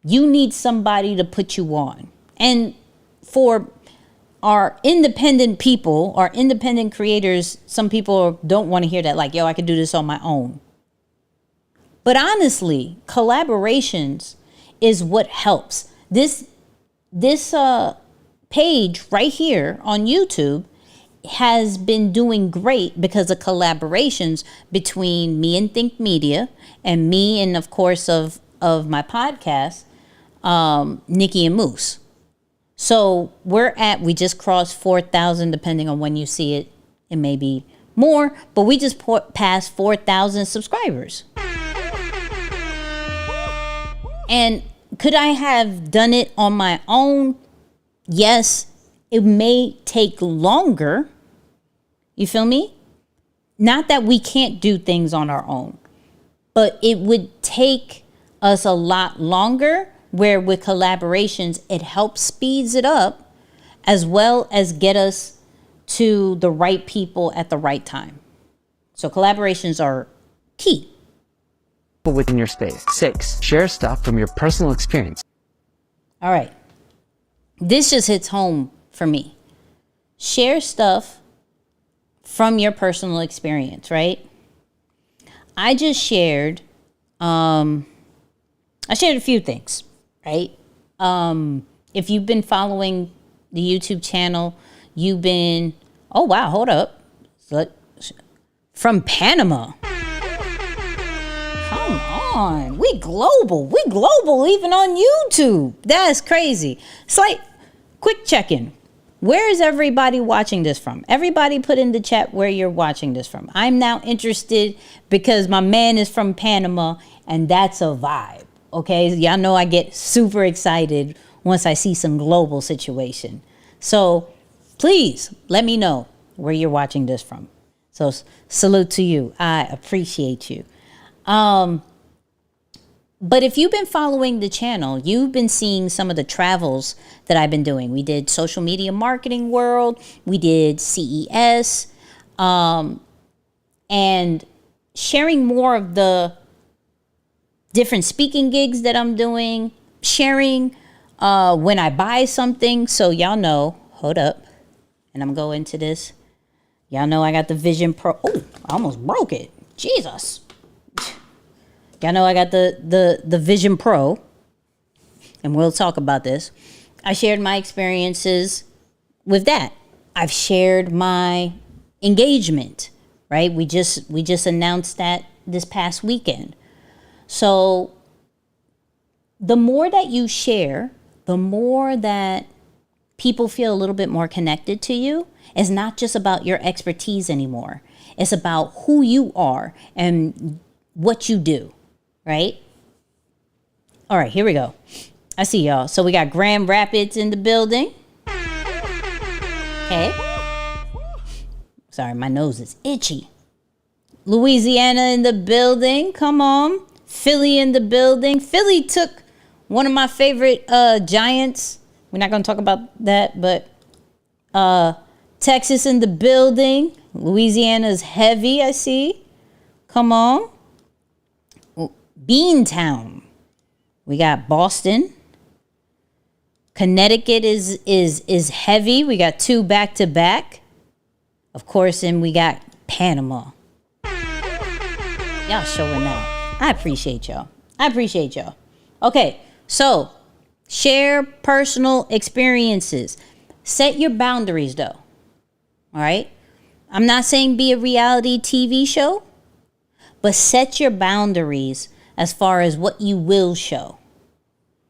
You need somebody to put you on. And for our independent people, our independent creators, some people don't want to hear that, like, yo, I can do this on my own. But honestly, collaborations is what helps. This page right here on YouTube has been doing great because of collaborations between me and Think Media and me and, of course, of my podcast, Nicky and Moose. So we just crossed 4,000, depending on when you see it. It may be more, but we just passed 4,000 subscribers. And could I have done it on my own? Yes, it may take longer. You feel me? Not that we can't do things on our own, but it would take us a lot longer, where with collaborations, it helps speeds it up as well as get us to the right people at the right time. So collaborations are key. Within your space. 6, share stuff from your personal experience. All right. This just hits home for me. Share stuff from your personal experience, right? I just shared, I shared a few things, right? If you've been following the YouTube channel, you've been, oh wow, hold up. From Panama. Come on. We global even on YouTube. That's crazy. It's like, quick check-in. Where is everybody watching this from? Everybody put in the chat where you're watching this from. I'm now interested because my man is from Panama, and that's a vibe. Okay, y'all know I get super excited once I see some global situation. So please let me know where you're watching this from. So salute to you. I appreciate you. But if you've been following the channel, you've been seeing some of the travels that I've been doing. We did Social Media Marketing World. We did CES. And sharing more of the different speaking gigs that I'm doing. Sharing when I buy something. So y'all know, hold up. And I'm going to this. Y'all know I got the Vision Pro. Oh, I almost broke it. Jesus. Y'all know I got the Vision Pro, and we'll talk about this. I shared my experiences with that. I've shared my engagement, right? We just announced that this past weekend. So the more that you share, the more that people feel a little bit more connected to you. It's not just about your expertise anymore. It's about who you are and what you do, right? All right, here we go. I see y'all. So we got Grand Rapids in the building. Okay. Sorry, my nose is itchy. Louisiana in the building. Come on. Philly in the building. Philly took one of my favorite Giants. We're not going to talk about that, but Texas in the building. Louisiana's heavy, I see. Come on. Beantown. We got Boston. Connecticut is heavy. We got 2 back-to-back. Of course, and we got Panama. Y'all showing out. I appreciate y'all. Okay, so share personal experiences. Set your boundaries, though. All right? I'm not saying be a reality TV show, but set your boundaries as far as what you will show.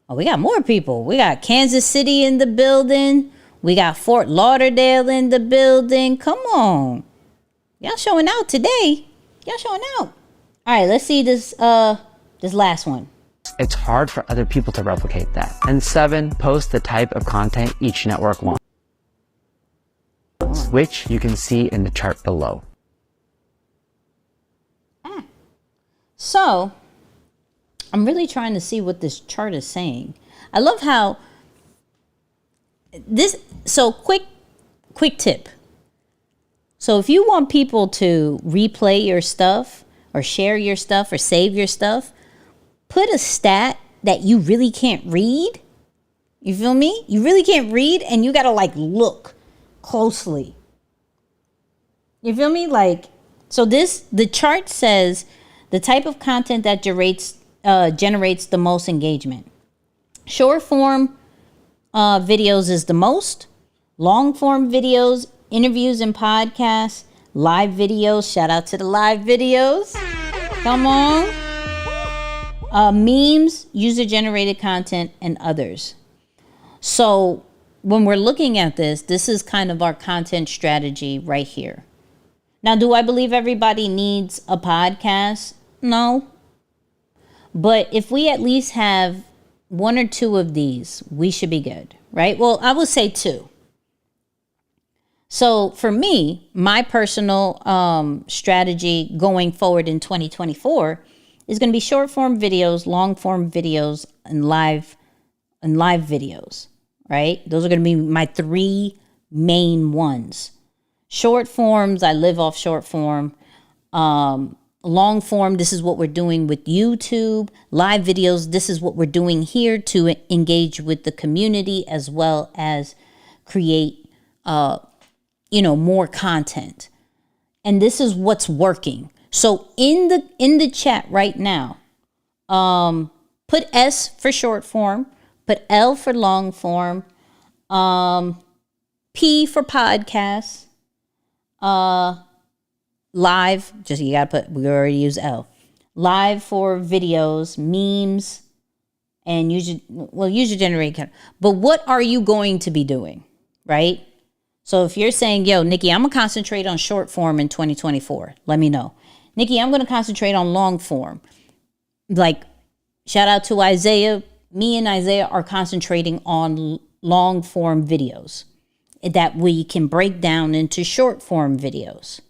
Oh, we got more people. We got Kansas City in the building. We got Fort Lauderdale in the building. Come on. Y'all showing out today. Y'all showing out. All right, let's see this last one. It's hard for other people to replicate that. And 7, post the type of content each network wants, which you can see in the chart below. So, I'm really trying to see what this chart is saying. I love how quick tip. So if you want people to replay your stuff or share your stuff or save your stuff, put a stat that you really can't read. You feel me? You really can't read and you got to look closely. You feel me? So the chart says the type of content that generates the most engagement. Short form videos is the most. Long form videos, interviews and podcasts, live videos. Shout out to the live videos. Come on. Memes, user generated content, and others. So when we're looking at this is kind of our content strategy right here. Now, do I believe everybody needs a podcast? No. But if we at least have 1 or 2 of these, we should be good, right? Well, I would say 2. So for me, my personal strategy going forward in 2024 is going to be short form videos, long form videos, and live videos, right? Those are going to be my 3 main ones. Short forms, I live off short form. Long form, this is what we're doing with YouTube. Live videos, this is what we're doing here to engage with the community as well as create, more content. And this is what's working. So in the chat right now, put S for short form, put L for long form, P for podcasts, live, just you gotta put, we already use L. Live for videos, memes, and user generated. But what are you going to be doing, right? So if you're saying, yo, Nikki, I'm gonna concentrate on short form in 2024, let me know. Nikki, I'm gonna concentrate on long form. Shout out to Isaiah. Me and Isaiah are concentrating on long form videos that we can break down into short form videos.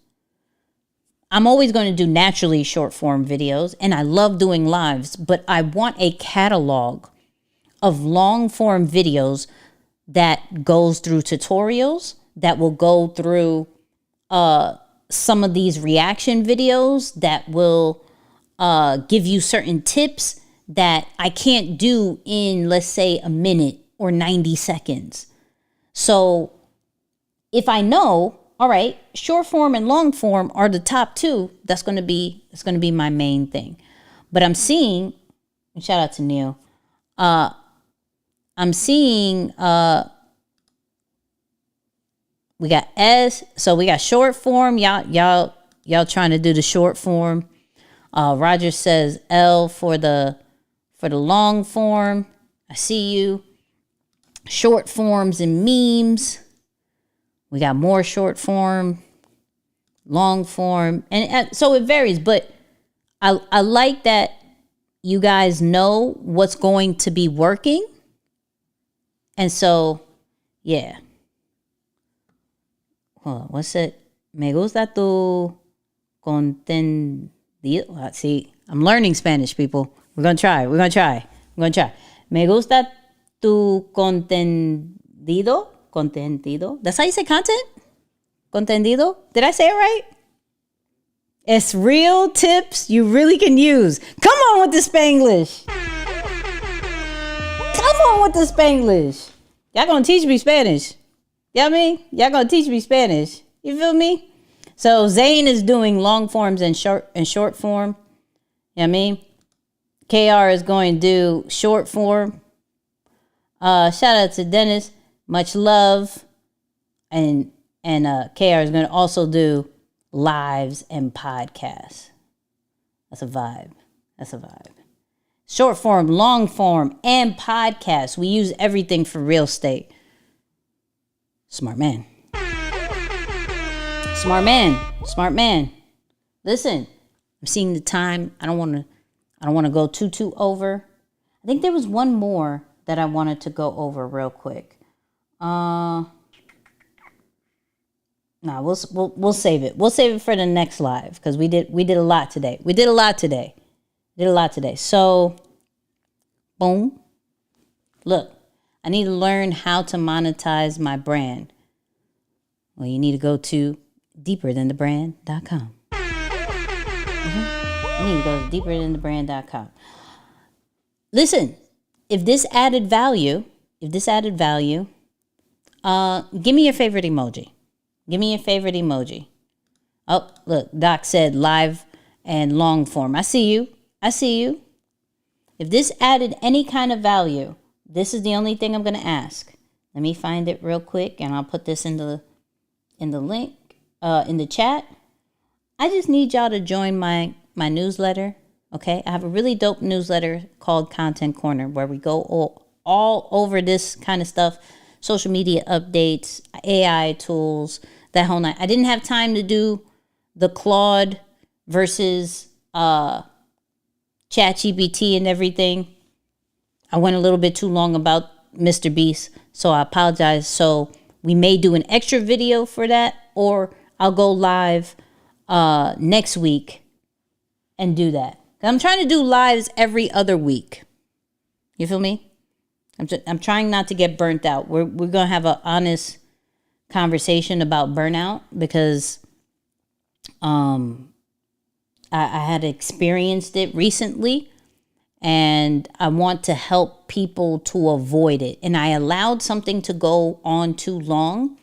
I'm always going to do naturally short form videos, and I love doing lives, but I want a catalog of long form videos that goes through tutorials, that will go through some of these reaction videos, that will give you certain tips that I can't do in, let's say, a minute or 90 seconds. So if I know, all right, short form and long form are the top 2, it's going to be my main thing. But I'm seeing, shout out to Neil, I'm seeing we got S, so we got short form. Y'all trying to do the short form. Roger says L for the long form. I see you. short forms and memes. We got more short form, long form, and so it varies. But I like that you guys know what's going to be working. And so, yeah. Hold on, what's it? Me gusta tu contendido. See, I'm learning Spanish, people. We're going to try. Me gusta tu contendido. That's how you say content? Contendido? Did I say it right? It's real tips you really can use. Come on with the Spanglish. Y'all gonna teach me Spanish. You know what I mean? Y'all gonna teach me Spanish. You feel me? So Zane is doing long forms and short form. You know what I mean? KR is going to do short form. Shout out to Dennis. Much love. And KR is going to also do lives and podcasts. That's a vibe. Short form, long form, and podcasts. We use everything for real estate. Smart man. Listen, I'm seeing the time. I don't want to go too over. I think there was one more that I wanted to go over real quick. We'll save it. We'll save it for the next live because we did a lot today. So, boom. Look, I need to learn how to monetize my brand. Well, you need to go to deeperthanthebrand.com. You need to go to deeperthanthebrand.com. Listen, if this added value, give me your favorite emoji. Oh, look, Doc said live and long form. I see you. If this added any kind of value, this is the only thing I'm going to ask. Let me find it real quick, and I'll put this in the link, in the chat. I just need y'all to join my newsletter, okay? I have a really dope newsletter called Content Corner where we go all over this kind of stuff, social media updates, AI tools, that whole night. I didn't have time to do the Claude versus ChatGPT and everything. I went a little bit too long about MrBeast, so I apologize. So we may do an extra video for that, or I'll go live next week and do that. I'm trying to do lives every other week. You feel me? I'm trying not to get burnt out. We're gonna have an honest conversation about burnout because I had experienced it recently, and I want to help people to avoid it. And I allowed something to go on too long,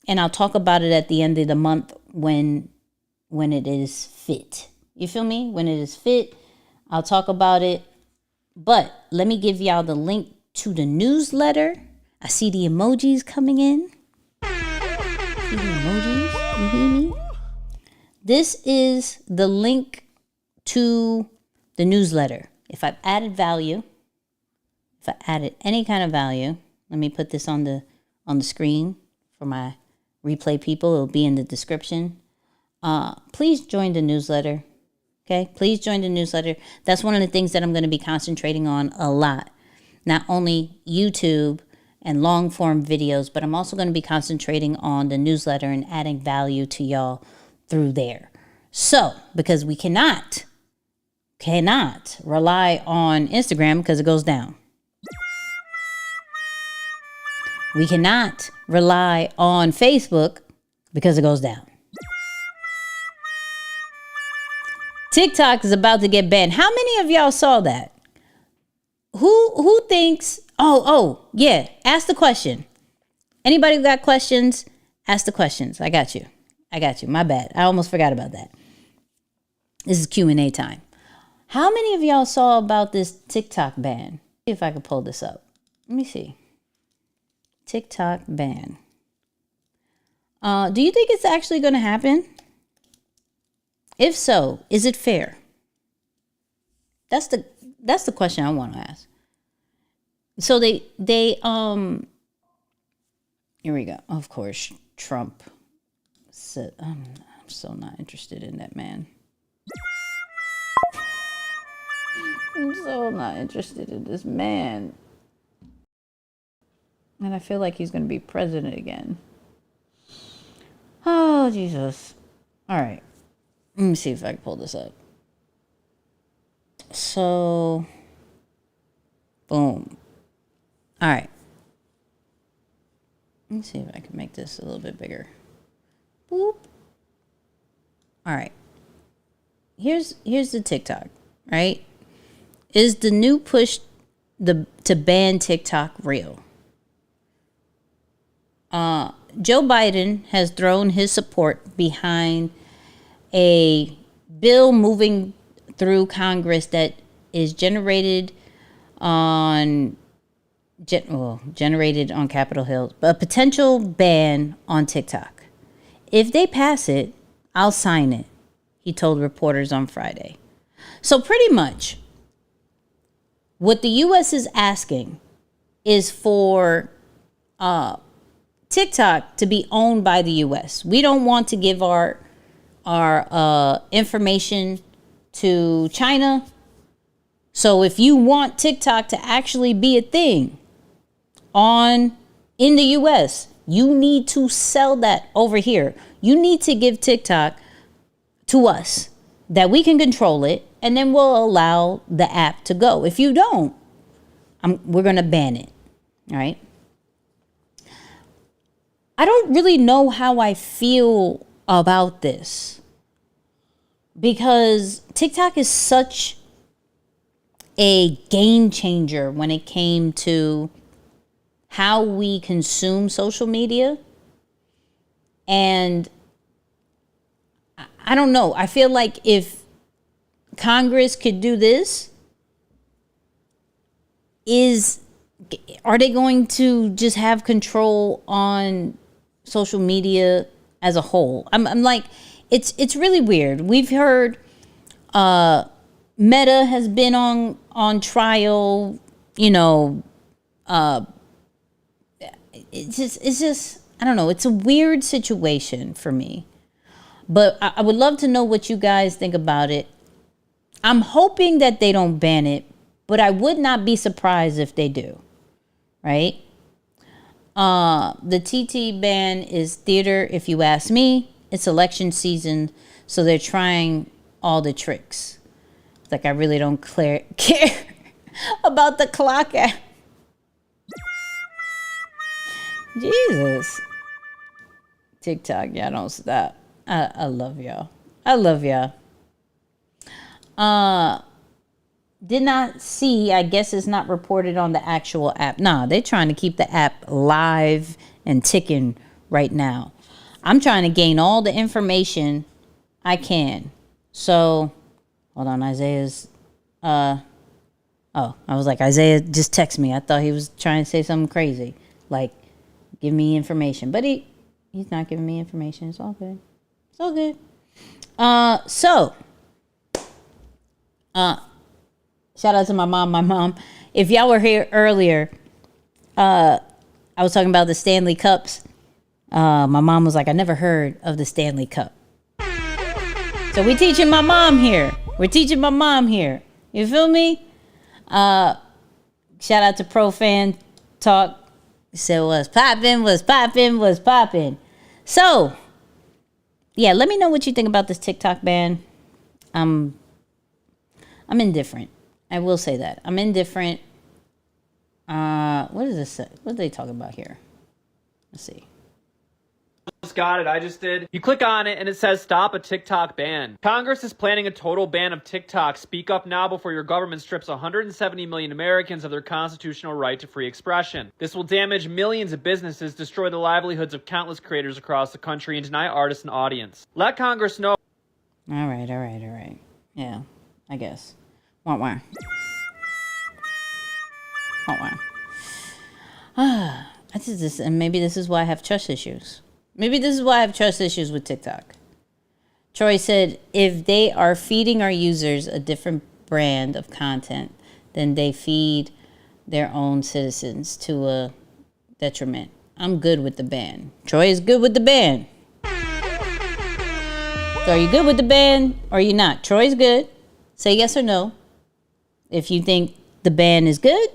and I'll talk about it at the end of the month when it is fit. You feel me? When it is fit, I'll talk about it. But let me give y'all the link to the newsletter. I see the emojis coming in. See the emojis? You hear me? This is the link to the newsletter. If I've added value, if I added any kind of value, let me put this on the screen for my replay people. It'll be in the description. Please join the newsletter. Okay, please join the newsletter. That's one of the things that I'm going to be concentrating on a lot. Not only YouTube and long form videos, but I'm also going to be concentrating on the newsletter and adding value to y'all through there. So, because we cannot rely on Instagram because it goes down. We cannot rely on Facebook because it goes down. TikTok is about to get banned. How many of y'all saw that? Who thinks, yeah, ask the question. Anybody who got questions, ask the questions. I got you. My bad. I almost forgot about that. This is Q&A time. How many of y'all saw about this TikTok ban? See if I can pull this up. Let me see. TikTok ban. Do you think it's actually going to happen? If so, is it fair? That's the question I want to ask. So they here we go. Of course, Trump said, I'm so not interested in that man. I'm so not interested in this man. And I feel like he's going to be president again. Oh, Jesus. All right. Let me see if I can pull this up. So, boom. All right. Let me see if I can make this a little bit bigger. Boop. All right. Here's the TikTok, right? Is the new push to ban TikTok real? Joe Biden has thrown his support behind a bill moving through Congress that is generated on Capitol Hill, a potential ban on TikTok. If they pass it, I'll sign it, he told reporters on Friday. So pretty much what the U.S. is asking is for TikTok to be owned by the U.S. We don't want to give our information to China. So if you want TikTok to actually be a thing in the U.S., you need to sell that over here. You need to give TikTok to us that we can control it, and then we'll allow the app to go. If you don't, we're going to ban it. All right. I don't really know how I feel about this because TikTok is such a game changer when it came to how we consume social media. And I don't know. I feel like if Congress could do this, are they going to just have control on social media as a whole? I'm like, it's really weird. We've heard Meta has been on trial, it's just I don't know, it's a weird situation for me. But I would love to know what you guys think about it. I'm hoping that they don't ban it, but I would not be surprised if they do. Right? The TT ban is theater, if you ask me. It's election season, so they're trying all the tricks. Like, I really don't care about the clock app. Jesus. TikTok, y'all don't stop. I love y'all. I love y'all. Did not see, I guess it's not reported on the actual app. Nah, they're trying to keep the app live and ticking right now. I'm trying to gain all the information I can. So, hold on, Isaiah's, I was like, Isaiah just text me. I thought he was trying to say something crazy. Like, give me information. But he's not giving me information. It's all good. It's all good. Shout out to my mom. If y'all were here earlier, I was talking about the Stanley Cups. My mom was like, I never heard of the Stanley Cup. So we're teaching my mom here. You feel me? Shout out to Pro Fan Talk. He said, was poppin'. So, yeah, let me know what you think about this TikTok ban. I'm indifferent. I will say that. I'm indifferent. What is this? What are they talking about here? Let's see. Just got it. I just did. You click on it and it says stop a TikTok ban. Congress is planning a total ban of TikTok. Speak up now before your government strips 170 million Americans of their constitutional right to free expression. This will damage millions of businesses, destroy the livelihoods of countless creators across the country, and deny artists an audience. Let Congress know. All right. Yeah, I guess. Wah. And maybe this is why I have trust issues. Maybe this is why I have trust issues with TikTok. Troy said, if they are feeding our users a different brand of content than they feed their own citizens to a detriment. I'm good with the ban. Troy is good with the ban. So are you good with the ban or are you not? Troy's good. Say yes or no if you think the ban is good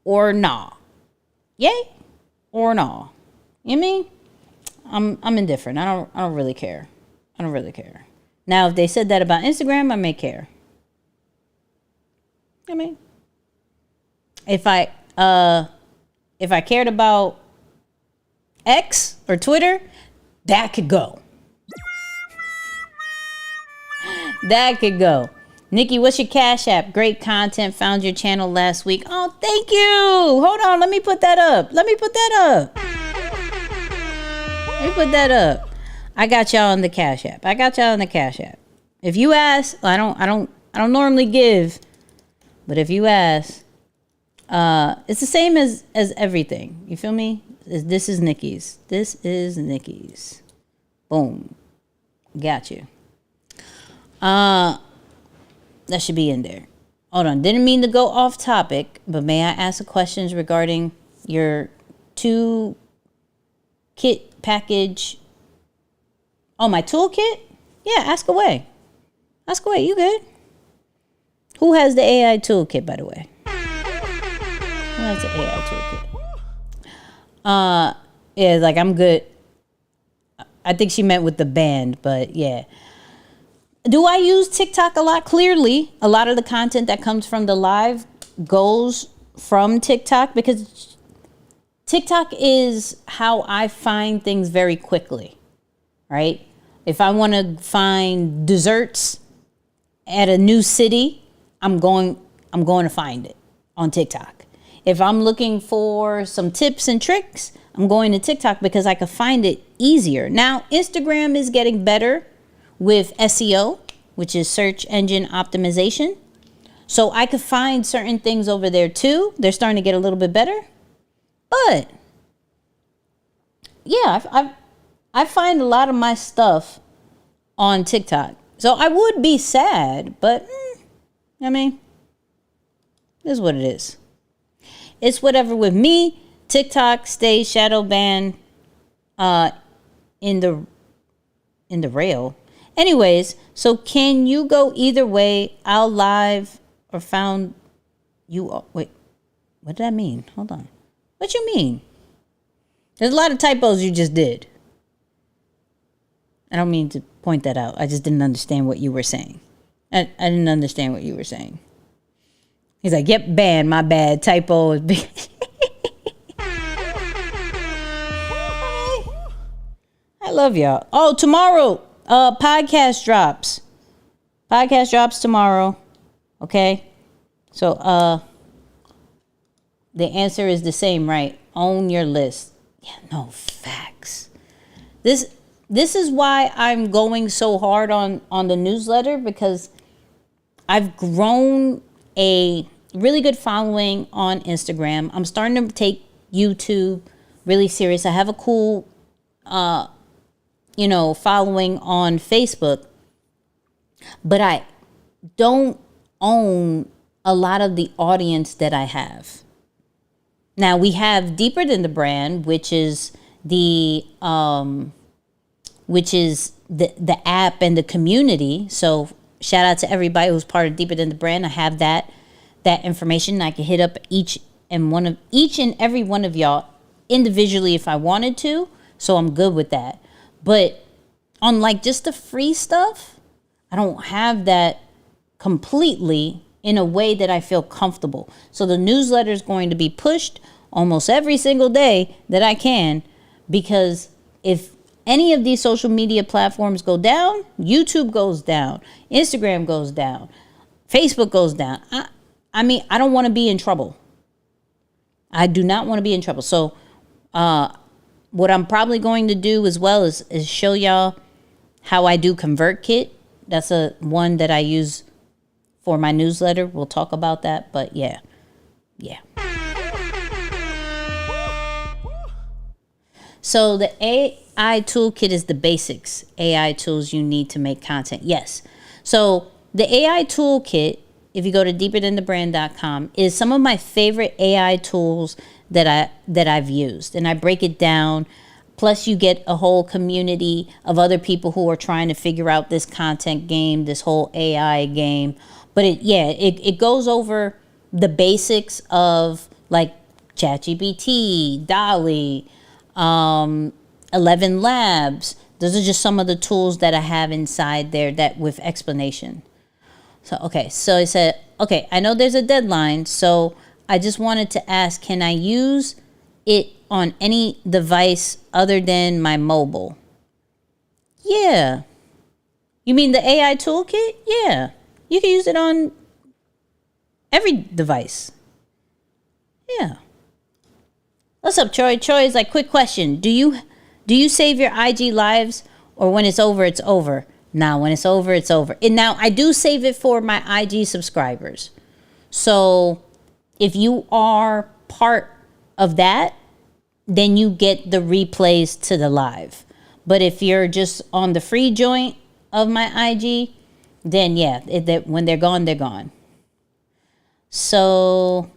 or nah. Yay or nah. You know what I mean? I'm indifferent. I don't really care. I don't really care. Now if they said that about Instagram, I may care. I mean, if I cared about X or Twitter, that could go. That could go. Nikki, what's your Cash App? Great content. Found your channel last week. Oh, thank you. Hold on. Let me put that up. I got y'all on the Cash App. If you ask, I don't normally give, but if you ask, it's the same as everything. You feel me? This is Nikki's. Boom. Got you. That should be in there. Hold on. Didn't mean to go off topic, but may I ask a questions regarding your 2 kit package? Oh, my toolkit? Yeah, ask away. You good? Who has the AI toolkit, by the way? Who has the AI toolkit? Yeah, like I'm good. I think she meant with the band, but yeah. Do I use TikTok a lot? Clearly, a lot of the content that comes from the live goes from TikTok because TikTok is how I find things very quickly, right? If I want to find desserts at a new city, I'm going to find it on TikTok. If I'm looking for some tips and tricks, I'm going to TikTok because I can find it easier. Now, Instagram is getting better with SEO, which is search engine optimization. So I could find certain things over there too. They're starting to get a little bit better. But yeah, I find a lot of my stuff on TikTok. So I would be sad, but I mean, it is what it is. It's whatever with me. TikTok stays shadow banned in the rail. Anyways, so can you go either way? I'll live or found you. Wait, what did that mean? Hold on. What you mean? There's a lot of typos you just did. I don't mean to point that out. I just didn't understand what you were saying. I didn't understand what you were saying. He's like, yep, banned. My bad. Typo is big. I love y'all. Oh, tomorrow. Podcast drops tomorrow. Okay. So, the answer is the same, right? Own your list. Yeah, no, facts. This is why I'm going so hard on the newsletter, because I've grown a really good following on Instagram. I'm starting to take YouTube really serious. I have a cool, following on Facebook, but I don't own a lot of the audience that I have. Now we have Deeper Than the Brand, which is the app and the community. So shout out to everybody who's part of Deeper Than the Brand. I have that information. I can hit up each and every one of y'all individually if I wanted to. So I'm good with that. But on like just the free stuff, I don't have that completely in a way that I feel comfortable. So the newsletter is going to be pushed almost every single day that I can, because if any of these social media platforms go down, YouTube goes down, Instagram goes down, Facebook goes down. I mean, I don't want to be in trouble. I do not want to be in trouble. So what I'm probably going to do as well is show y'all how I do ConvertKit. That's one that I use for my newsletter. We'll talk about that, but yeah. So the AI toolkit is the basics. AI tools you need to make content. Yes. So the AI toolkit if you go to deeperthanthebrand.com, is some of my favorite AI tools that I've used, and I break it down. Plus, you get a whole community of other people who are trying to figure out this content game, this whole AI game. But it goes over the basics of like ChatGPT, DALL-E, 11 Labs. Those are just some of the tools that I have inside there that with explanation. So, okay, so I said, okay, I know there's a deadline, so I just wanted to ask, can I use it on any device other than my mobile? Yeah. You mean the AI toolkit? Yeah. You can use it on every device. Yeah. What's up, Troy? Troy is like, quick question. Do you save your IG lives, or when it's over, it's over? Now, when it's over, it's over. And now I do save it for my IG subscribers. So if you are part of that, then you get the replays to the live. But if you're just on the free joint of my IG, then yeah, when they're gone, they're gone. So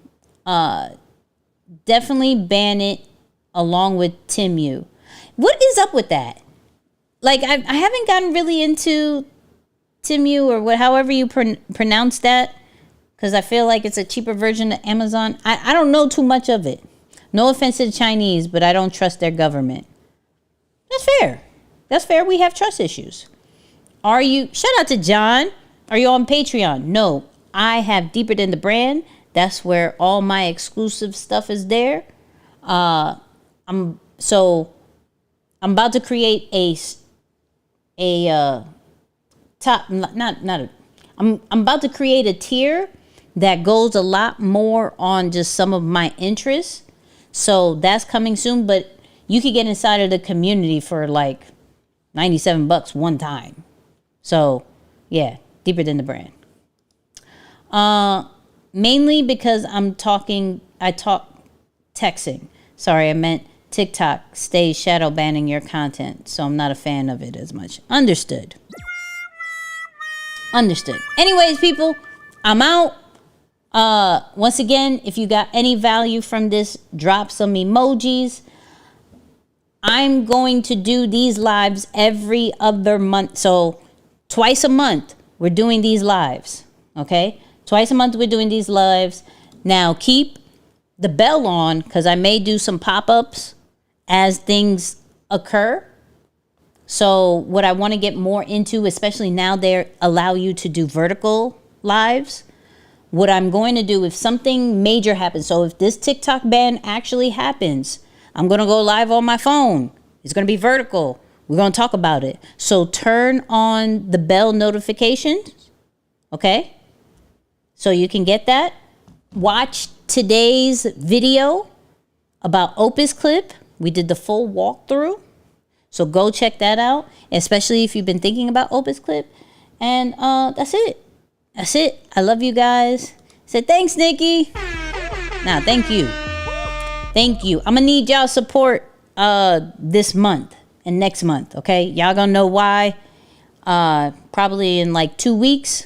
definitely ban it along with Timu. What is up with that? Like, I haven't gotten really into Timu, or however you pronounce that, because I feel like it's a cheaper version of Amazon. I don't know too much of it. No offense to the Chinese, but I don't trust their government. That's fair. That's fair. We have trust issues. Shout out to John. Are you on Patreon? No, I have Deeper Than the Brand. That's where all my exclusive stuff is there. I'm about to create I'm about to create a tier that goes a lot more on just some of my interests. So that's coming soon, but you could get inside of the community for like $97 one time. So yeah, Deeper Than the Brand. Mainly because I talk texting. Sorry, I meant TikTok stays shadow banning your content, so I'm not a fan of it as much. Understood. Anyways, people, I'm out. Once again, if you got any value from this, drop some emojis. I'm going to do these lives every other month. So twice a month, we're doing these lives. Okay? Twice a month, we're doing these lives. Now, keep the bell on, because I may do some pop-ups as things occur. So what I want to get more into, especially now they allow you to do vertical lives. What I'm going to do if something major happens, so if this TikTok ban actually happens, I'm going to go live on my phone. It's going to be vertical. We're going to talk about it. So turn on the bell notifications, okay? So you can get that. Watch today's video about Opus Clip. We did the full walkthrough. So go check that out, especially if you've been thinking about Opus Clip. And that's it. That's it. I love you guys. Say thanks, Nikki. Nah, thank you. Thank you. I'm going to need y'all support this month and next month, okay? Y'all going to know why. Probably in like 2 weeks.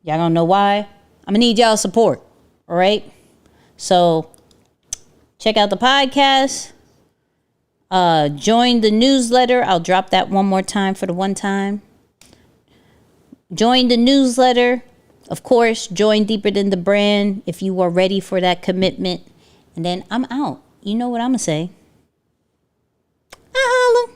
Y'all going to know why. I'm going to need y'all support, all right? So check out the podcast. Join the newsletter. I'll drop that one more time for the one time. Join the newsletter. Of course, join Deeper Than the Brand if you are ready for that commitment. And then I'm out. You know what I'm going to say. I holla.